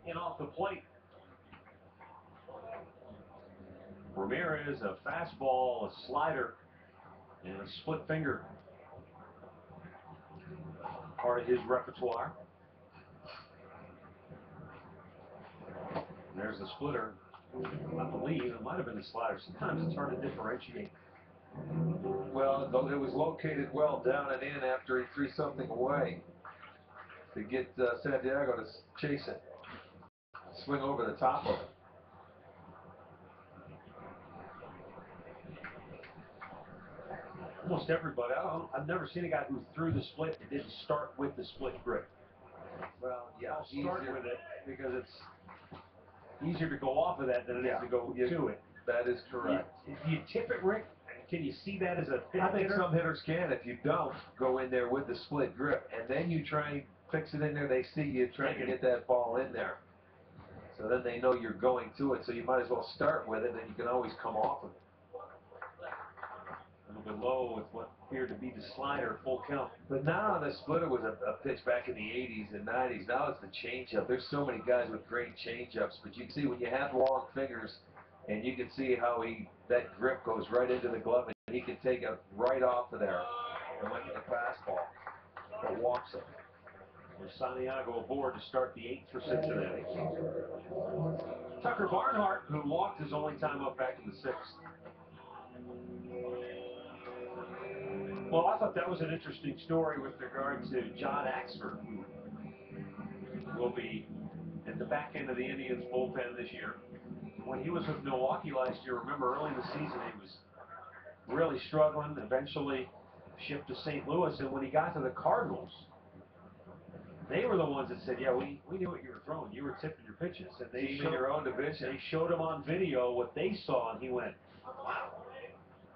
In off the plate. Ramirez, a fastball, a slider, and a split finger. Part of his repertoire. And there's the splitter. I believe it might have been the slider. Sometimes it's hard to differentiate. Well, it was located well down and in after he threw something away to get Santiago to chase it, swing over the top of it. Almost everybody. I've never seen a guy who threw the split and didn't start with the split grip. Well, yeah, I'll start with it because it's easier to go off of that than it is to go to it. That is correct. Do you tip it, Rick? Can you see that as a pin I think hitter? some hitters can. If you don't, go in there with the split grip, and then you try and fix it in there. They see you trying to get that ball in there. So then they know you're going to it, so you might as well start with it, and you can always come off of it. A little bit low with what appeared to be the slider, full count. But now the splitter was a pitch back in the 80s and 90s. Now it's the changeup. There's so many guys with great changeups, but you can see when you have long fingers, and you can see how that grip goes right into the glove, and he can take it right off of there and look at the fastball that walks him. There's Santiago aboard to start the 8th for Cincinnati. Tucker Barnhart, who walked his only time up back in the 6th. Well, I thought that was an interesting story with regard to John Axford, who will be at the back end of the Indians bullpen this year. When he was with Milwaukee last year, remember early in the season he was really struggling, eventually shipped to St. Louis, and when he got to the Cardinals, they were the ones that said, yeah, we knew what you were throwing. You were tipping your pitches. And they showed, your own division. They showed him on video what they saw, and he went, wow.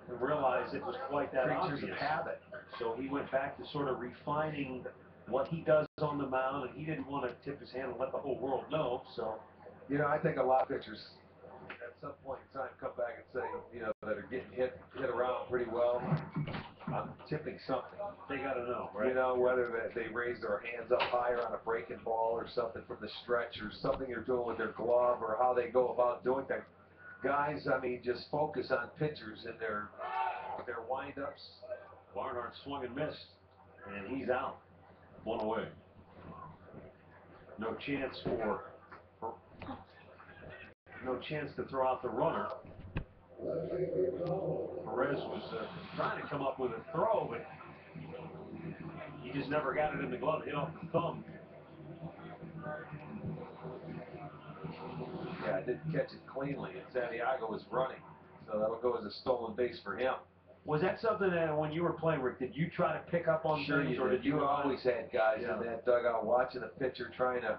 And realized it was quite that Creatures obvious. of habit. So he went back to sort of refining what he does on the mound, and he didn't want to tip his hand and let the whole world know. So, you know, I think a lot of pitchers at some point in time come back and say, you know, that are getting hit around pretty well. I'm tipping something. They got to know, right? You know, whether they raise their hands up higher on a breaking ball or something from the stretch, or something they're doing with their glove, or how they go about doing things. Guys, I mean, just focus on pitchers and their wind-ups. Barnhart swung and missed, and he's out. 1 away. No chance to throw out the runner. Perez was trying to come up with a throw, but he just never got it in the glove, hit off the thumb. Yeah, didn't catch it cleanly, and Santiago was running. So that'll go as a stolen base for him. Was that something that when you were playing, Rick, did you try to pick up on things? You or did. You always had guys in that dugout watching the pitcher trying to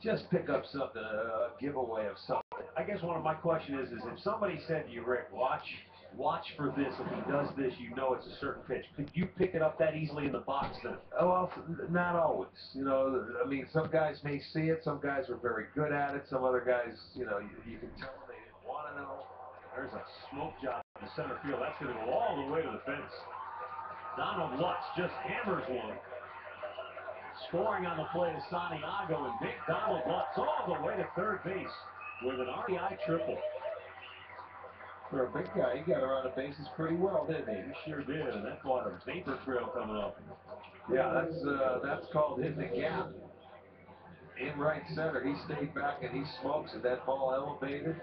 just pick up something, a giveaway of something. I guess one of my questions is if somebody said to you, Rick, watch for this. If he does this, you know it's a certain pitch. Could you pick it up that easily in the box then? Oh, well, not always. You know, I mean, some guys may see it. Some guys were very good at it. Some other guys, you know, you can tell they didn't want to know. There's a smoke job in the center field. That's going to go all the way to the fence. Donald Lutz just hammers one. Scoring on the play is Santiago, and big Donald Lutz all the way to third base with an RBI triple. For a big guy, he got around the bases pretty well, didn't he? He sure did, and that brought a vapor trail coming up. Yeah, that's called hitting the gap. In right center, he stayed back and he smokes it. That ball elevated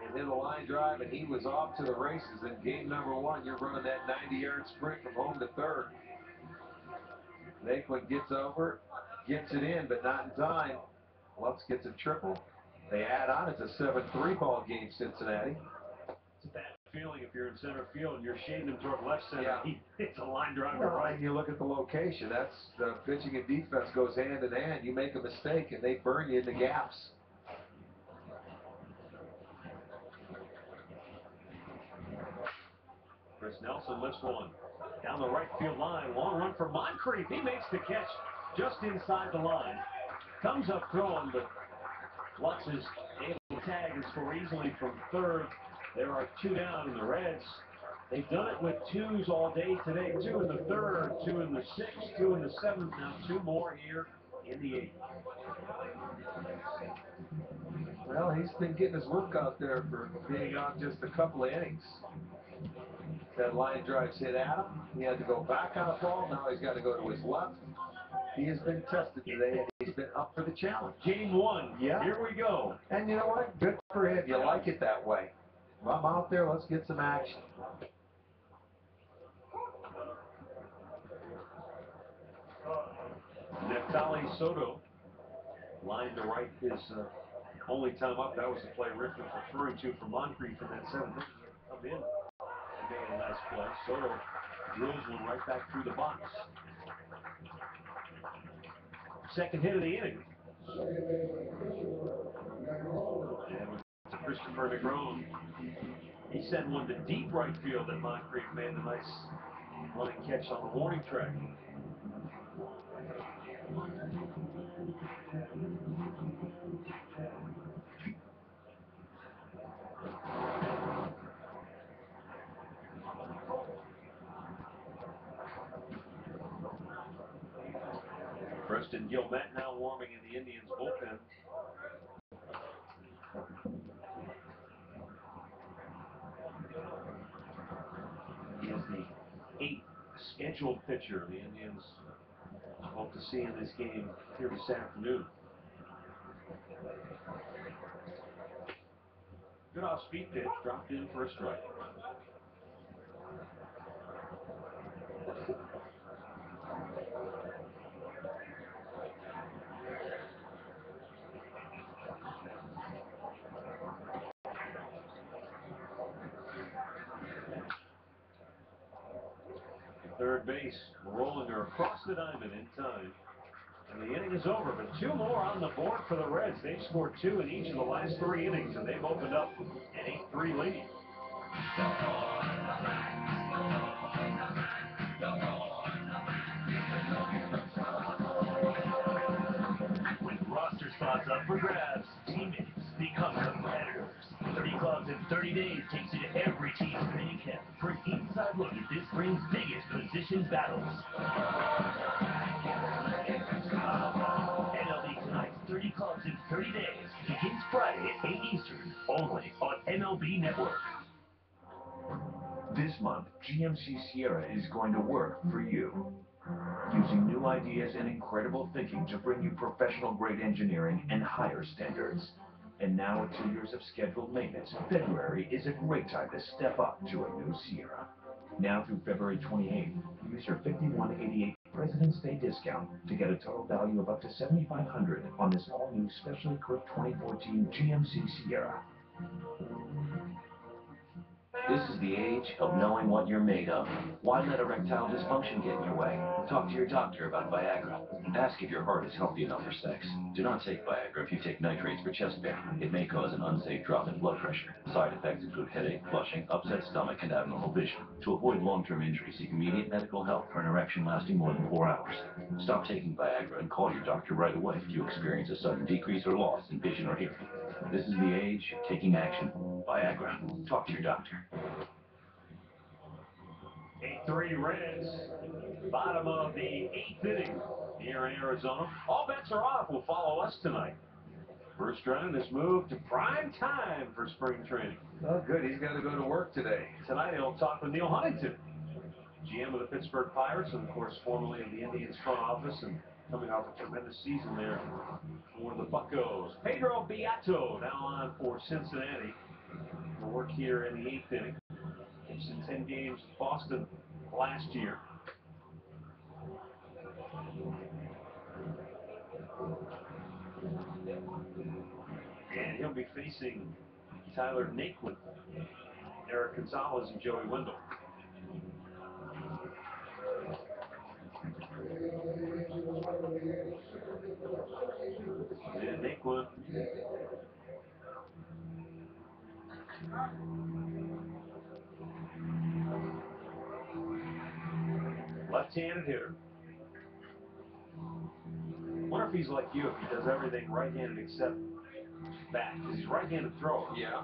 and hit a line drive, and he was off to the races. In game number 1, you're running that 90-yard sprint from home to third. Lakeland gets over, gets it in, but not in time. Lutz gets a triple. They add on. It's a 7-3 ball game, Cincinnati. It's a bad feeling if you're in center field and you're shading him toward left center. Yeah. It's a line drive to Well, right. and you look at the location. That's the pitching and defense goes hand in hand. You make a mistake, and they burn you in the gaps. Chris Nelson lifts one down the right field line. Long run for Moncrief. He makes the catch just inside the line. Comes up throwing, but Lutz is able to tag and score easily from third. There are 2 down in the Reds. They've done it with 2s all day today. 2 in the 3rd, 2 in the 6th, 2 in the 7th. Now 2 more here in the 8th. Well, he's been getting his work out there for being on just a couple of innings. That line drives hit at him. He had to go back on a ball. Now he's got to go to his left. He has been tested today, and he's been up for the challenge. Game 1. Yeah. Here we go. And you know what? Good for him. You like it that way. Well, I'm out there. Let's get some action. Neftali Soto line to right his only time up. That was the play Rick was referring to for Moncrief in that 7th. Come in and made a nice play. Soto drills one right back through the box. Second hit of the inning. And with Christopher Negron, he sent one to deep right field, and Moncrief made a nice line catch on the warning track. Preston Gilmet now warming in the Indians bullpen. He is the 8th scheduled pitcher the Indians hope to see in this game here this afternoon. Good off-speed pitch, dropped in for a strike. Third base, Rollinger across the diamond in time. And the inning is over, but 2 more on the board for the Reds. They've scored 2 in each of the last 3 innings, and they've opened up an 8-3 lead. With roster spots up for grabs, teammates become competitors. 30 clubs in 30 days takes you to every team's training camp for an inside look at this spring's biggest position battles. MLB Tonight's 30 clubs in 30 days begins Friday at 8 Eastern, only on MLB Network. This month, GMC Sierra is going to work for you. Using new ideas and incredible thinking to bring you professional-grade engineering and higher standards. And now with 2 years of scheduled maintenance, February is a great time to step up to a new Sierra. Now through February 28th, use your 5188 President's Day discount to get a total value of up to $7,500 on this all-new specially equipped 2014 GMC Sierra. This is the age of knowing what you're made of. Why let erectile dysfunction get in your way? Talk to your doctor about Viagra. Ask if your heart is healthy enough for sex. Do not take Viagra if you take nitrates for chest pain. It may cause an unsafe drop in blood pressure. Side effects include headache, flushing, upset stomach, and abnormal vision. To avoid long-term injury, seek immediate medical help for an erection lasting more than 4 hours. Stop taking Viagra and call your doctor right away if you experience a sudden decrease or loss in vision or hearing. This is the age of taking action. Viagra. Talk to your doctor. 8-3 Reds, bottom of the 8th inning here in Arizona. All bets are off. Will follow us tonight. First round is moved to prime time for spring training. Oh, good. He's got to go to work today. Tonight he'll talk with Neil Huntington, GM of the Pittsburgh Pirates, and of course formerly of the Indians front office, and coming off a tremendous season there for the Buccos. Pedro Beato now on for Cincinnati. He'll work here in the 8th inning. It's in 10 games in Boston last year. And he'll be facing Tyler Naquin, Eric Gonzalez, and Joey Wendell. And Naquin. Left-handed hitter. Wonder if he's like you, if he does everything right-handed except bat, because he's right-handed thrower. Yeah.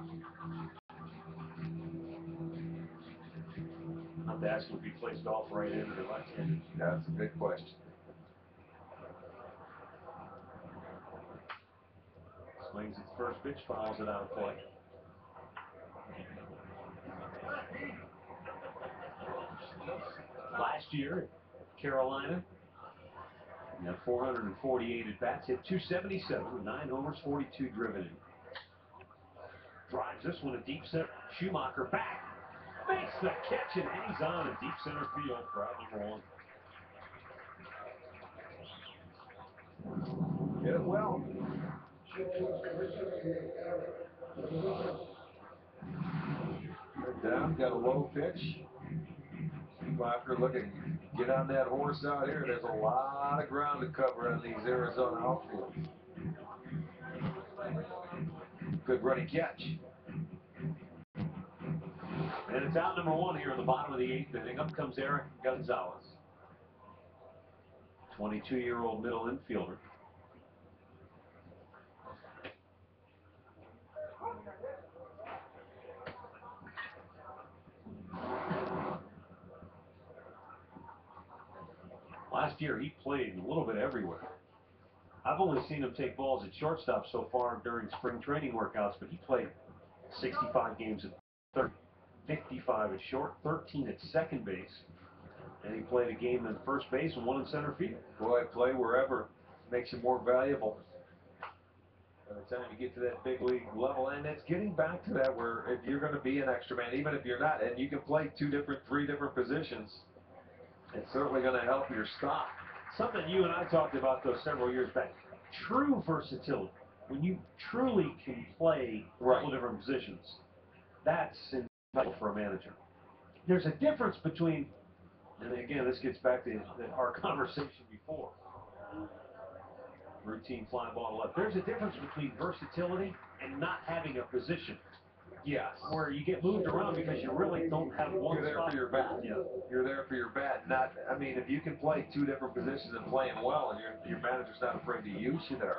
I'm not asking if he plays golf right-handed or left-handed. That's a good question. Swings its first pitch, fouls it out of play. Last year, Carolina, he had 448 at bats, hit 277 with 9 homers, 42 driven in. Drives this one to deep center. Schumacher back, makes the catch, and hangs on in deep center field for out number 1. Hit it well. Down, got a low pitch. Schumacher looking, get on that horse out here. There's a lot of ground to cover on these Arizona outfields. Good running catch. And it's out number 1 here in the bottom of the 8th inning. Up comes Eric Gonzalez, 22-year-old middle infielder. Last year, he played a little bit everywhere. I've only seen him take balls at shortstop so far during spring training workouts, but he played 65 games at third, 55 at short, 13 at second base, and he played a game at first base and 1 in center field. Boy, play wherever makes you more valuable. By the time you get to that big league level, and it's getting back to that where if you're going to be an extra man, even if you're not, and you can play 3 different positions, it's certainly going to help your stock. Something you and I talked about those several years back. True versatility. When you truly can play a couple different positions, that's invaluable for a manager. There's a difference between, and again, this gets back to our conversation before, routine fly ball left. There's a difference between versatility and not having a position. Yes. Where you get moved around because you really don't have one You're there spot for your bat. Yeah. You're there for your bat. Not, I mean, if you can play 2 different positions and play them well, and your manager's not afraid to use you there.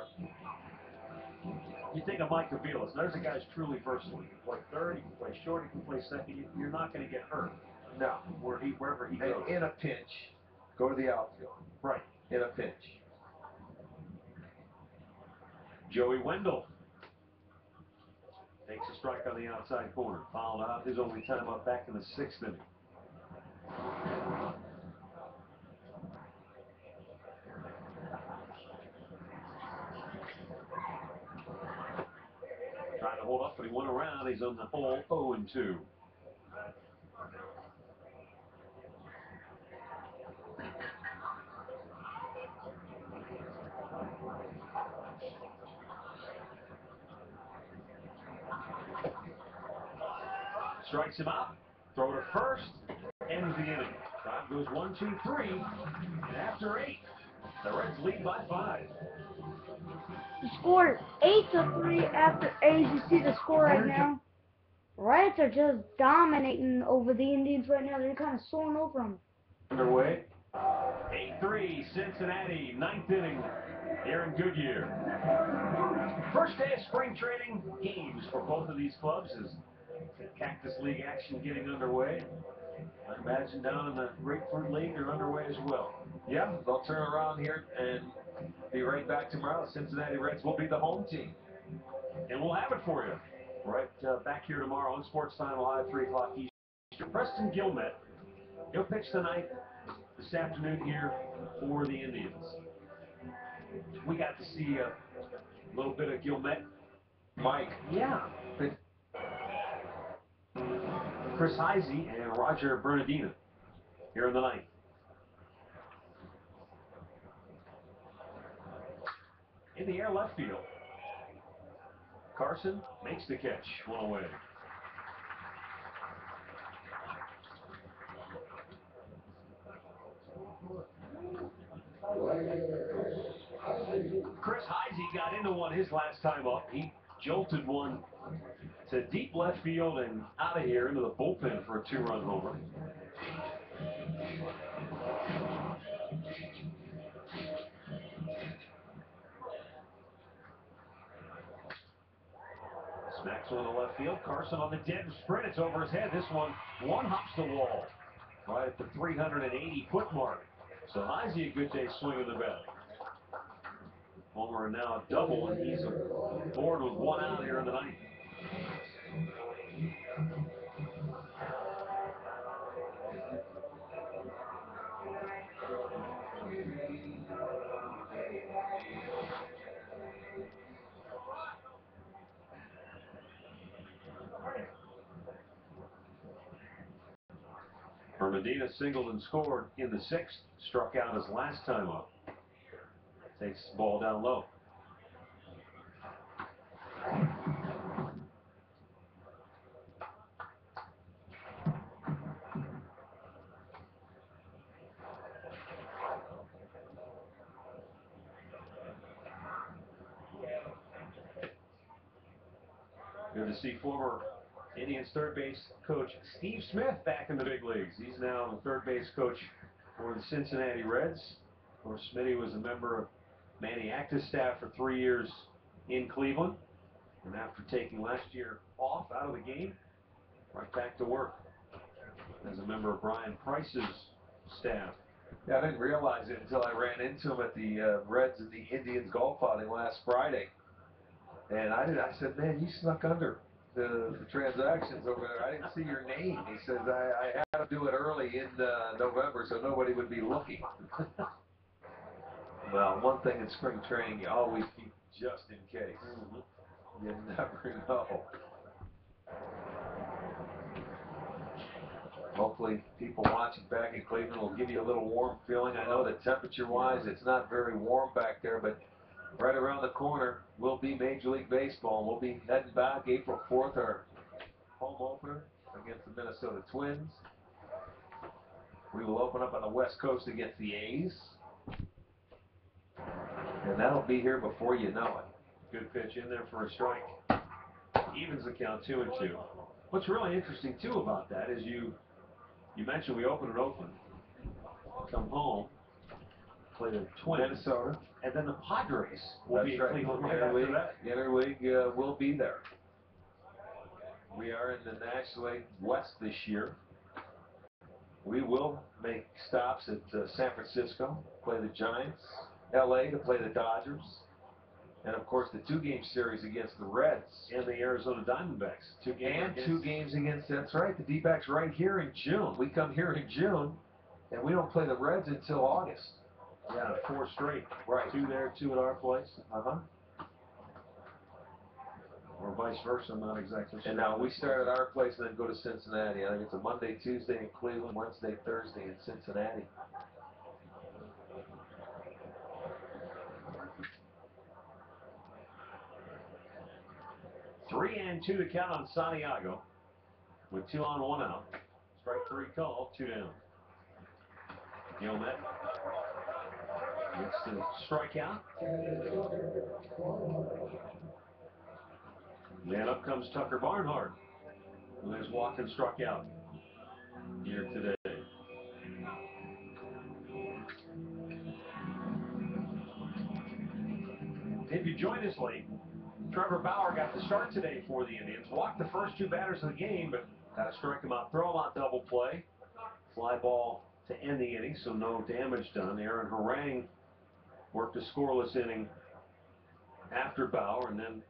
You think of Mike Aviles. There's a guy who's truly versatile. He can play third, he can play short, he can play second. You're not going to get hurt. No. Wherever he goes. In a pinch, go to the outfield. Right. In a pinch. Joey Wendell takes a strike on the outside corner. Fouled out. His only time up back in the 6th inning. Trying to hold up, but he went around. He's on the hole 0-2. Strikes him out. Throw to first. Ends the inning. Time goes 1, 2, 3. And after 8, the Reds lead by 5. The score 8-3 after 8. You see the score right now. Reds are just dominating over the Indians right now. They're kind of soaring over them. Underway. 8-3 Cincinnati, 9th inning here in Goodyear. First day of spring training games for both of these clubs as Cactus League action getting underway. I imagine down in the Grapefruit League they're underway as well. Yeah, they'll turn around here and be right back tomorrow. Cincinnati Reds will be the home team. And we'll have it for you right back here tomorrow on Sports Time Live, 3 o'clock Eastern. Preston Gilmet, he'll pitch tonight, this afternoon here for the Indians. We got to see a little bit of Gilmet. Mike. Yeah. Chris Heisey and Roger Bernardino here in the ninth. In the air left field. Carson makes the catch, one away. Chris Heisey got into one his last time up. He jolted one to deep left field and out of here into the bullpen for a 2-run homer. Smacks one to left field. Carson on the dead sprint. It's over his head. This one hops the wall right at the 380-foot mark. So Heisey a good day swinging the bat. Homer now a double, and he's aboard with 1 out here in the ninth. Medina singled and scored in the 6th. Struck out his last time up. Takes the ball down low. Good to see former Indians third base coach Steve Smith back in the big leagues. He's now the third base coach for the Cincinnati Reds. Of course, Smitty was a member of Manny Acta's staff for 3 years in Cleveland. And after taking last year off out of the game, right back to work as a member of Brian Price's staff. Yeah, I didn't realize it until I ran into him at the Reds and the Indians golf outing last Friday. And I said, man, you snuck under the transactions over there. I didn't see your name. He says, I had to do it early in November so nobody would be looking. Well, one thing in spring training, you always keep just in case. Mm-hmm. You never know. Hopefully people watching back in Cleveland will give you a little warm feeling. I know that temperature-wise it's not very warm back there, but right around the corner will be Major League Baseball. We'll be heading back April 4th, our home opener against the Minnesota Twins. We will open up on the West Coast against the A's. And that'll be here before you know it. Good pitch in there for a strike. Evens the count 2-2. What's really interesting too about that is you mentioned we open in Oakland, come home, play the Twins, Minnesota, and then the Padres will be in Cleveland right after that. Interleague will be there. We are in the National League West this year. We will make stops at San Francisco, play the Giants, LA to play the Dodgers, and of course the 2-game series against the Reds and the Arizona Diamondbacks. 2 games against, that's right, the D-backs right here in June. We come here in June, and we don't play the Reds until August. Yeah, 4 straight. Right. 2 there, 2 at our place. Uh-huh. Or vice versa, I'm not exactly sure. And now we start at our place and then go to Cincinnati. I think it's a Monday, Tuesday in Cleveland, Wednesday, Thursday in Cincinnati. Three and 2 to count on Santiago. with 2 on, 1 out. Strike 3 call, 2 down. Gilmet gets the strikeout. Then up comes Tucker Barnhart, who has walked and struck out here today. If you joined us late, Trevor Bauer got the start today for the Indians. Walked the first 2 batters of the game, but had to strike him out, throw him out double play. Fly ball to end the inning, so no damage done. Aaron Harang worked a scoreless inning after Bauer, and then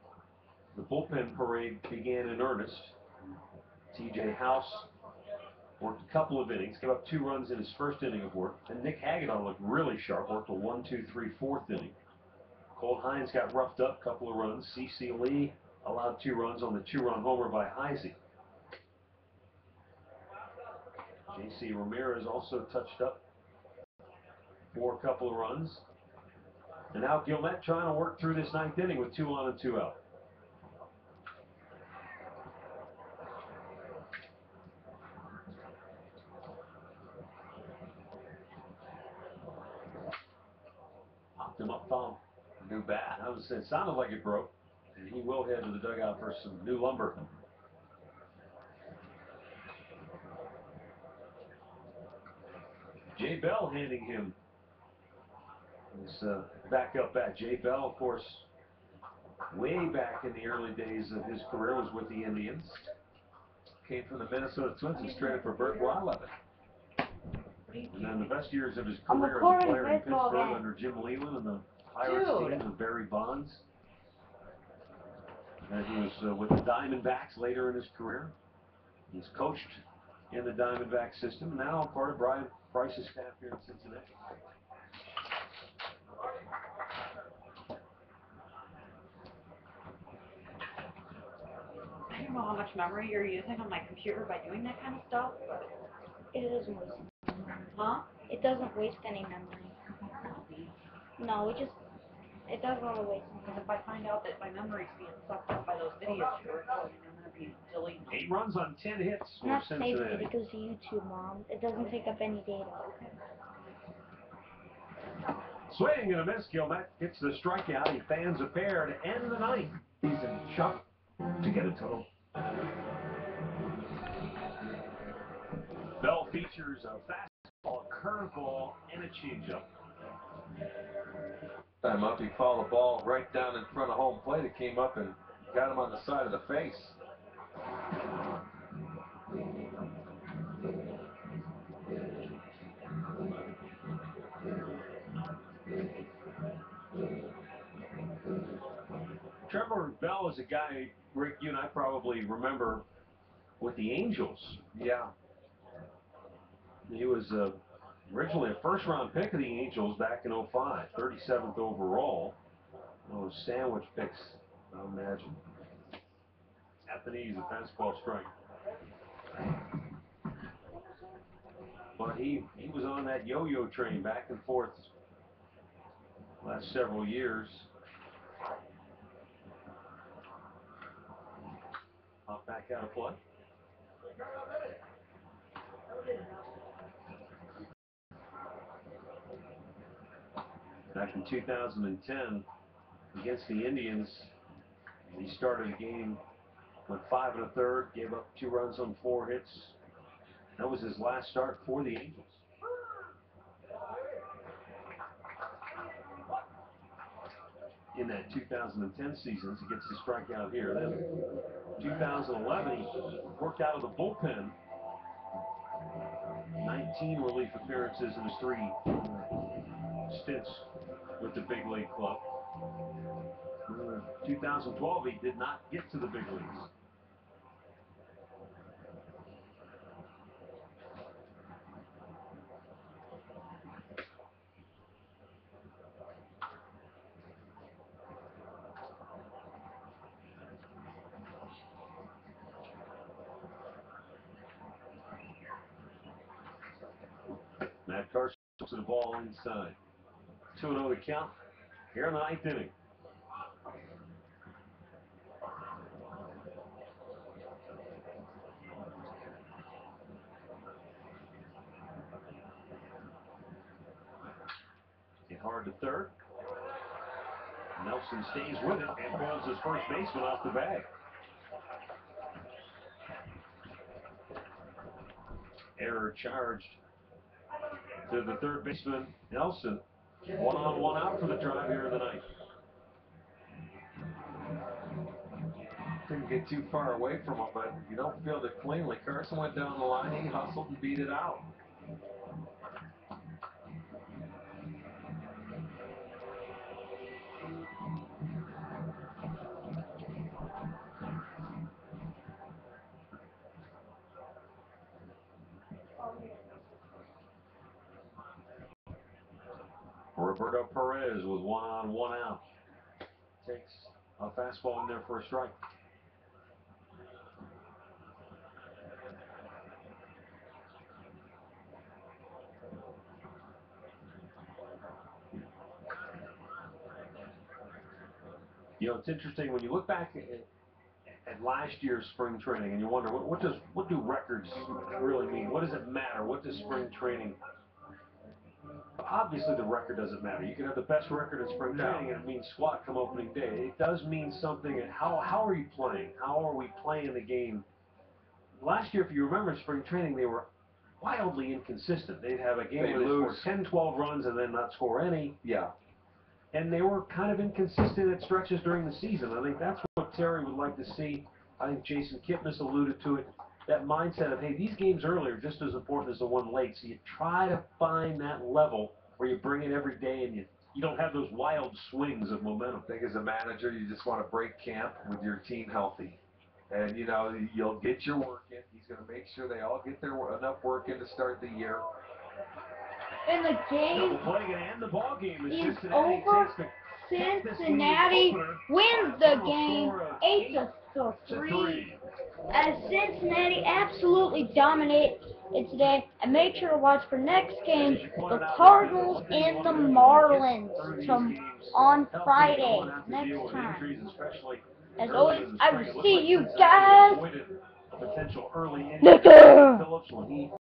the bullpen parade began in earnest. T.J. House worked a couple of innings, gave up 2 runs in his first inning of work, and Nick Hagedorn looked really sharp, worked a 1, 2, 3, 4th inning. Colt Hines got roughed up, a couple of runs. C.C. Lee allowed 2 runs on the 2-run homer by Heisey. J.C. Ramirez also touched up for a couple of runs. And now Gilmet trying to work through this 9th inning with 2 on and 2 out. Popped him up, thumb. New bat. It sounded like it broke. And he will head to the dugout for some new lumber. Jay Bell handing him his backup bat. Jay Bell, of course, way back in the early days of his career, was with the Indians. Came from the Minnesota Twins and traded for Bert Wildlevitt. And then the best years of his career as a player in Pittsburgh under Jim Leland and the Pirates team of Barry Bonds. And he was with the Diamondbacks later in his career. He's coached in the Diamondback system. Now part of Brian Price's staff here in Cincinnati. I don't know how much memory you're using on my computer by doing that kind of stuff, but It doesn't waste any memory. huh? It doesn't waste any memory. No, it doesn't really waste any Because memory. if I find out that my memory's being sucked up by those videos you're recording, I'm going to be deleting them. 8 runs on 10 hits for Not Cincinnati. safely, because of YouTube, Mom. It doesn't take up any data. Swing and a miss. Gilmet gets the strikeout. He fans a pair to end the 9th. Season shot to get a total. Bell features a fastball, a curveball, and a changeup. Time up, he fouled the ball right down in front of home plate. It came up and got him on the side of the face. Trevor Bell is a guy, Rick, you and I probably remember with the Angels. Yeah. He was originally a first-round pick of the Angels back in 05, 37th overall. Those sandwich picks, I imagine. At the knees, a fastball strike. But he was on that yo-yo train back and forth last several years. Hop back out of play. Back in 2010, against the Indians, he started the game, went 5 1/3, gave up 2 runs on 4 hits. That was his last start for the Angels. In that 2010 season, he gets the strikeout here. Then 2011, he worked out of the bullpen. 19 relief appearances in his 3 stints with the big league club. 2012, he did not get to the big leagues. Matt Carson to the ball inside. 2-0 the count here in the 9th inning. hard to third. Nelson stays with it and pulls his first baseman off the bag. Error charged to the third baseman, Nelson. 1 on, 1 out for the drive here in the ninth. Couldn't get too far away from him, but you don't field it cleanly. Carson went down the line, he hustled and beat it out. Roberto Perez with 1 on, 1 out. Takes a fastball in there for a strike. You know, it's interesting when you look back at last year's spring training and you wonder what do records really mean? What does it matter? What does spring training? Obviously, the record doesn't matter. You can have the best record in spring training and it means squat come opening day. It does mean something. And how are you playing? How are we playing the game? Last year, if you remember spring training, they were wildly inconsistent. They'd have a game where they scored 10, 12 runs and then not score any. Yeah. And they were kind of inconsistent at stretches during the season. I think that's what Terry would like to see. I think Jason Kipnis alluded to it. That mindset of, hey, these games early are just as important as the one late. So you try to find that level where you bring it every day and you don't have those wild swings of momentum. I think as a manager, you just want to break camp with your team healthy. And, you know, you'll get your work in. He's going to make sure they all get their enough work in to start the year. And the game is over. Cincinnati wins the game 8-3. As Cincinnati absolutely dominate it today. And make sure to watch for next game, the Cardinals and the Marlins on Friday next time. As always, I will see you guys later.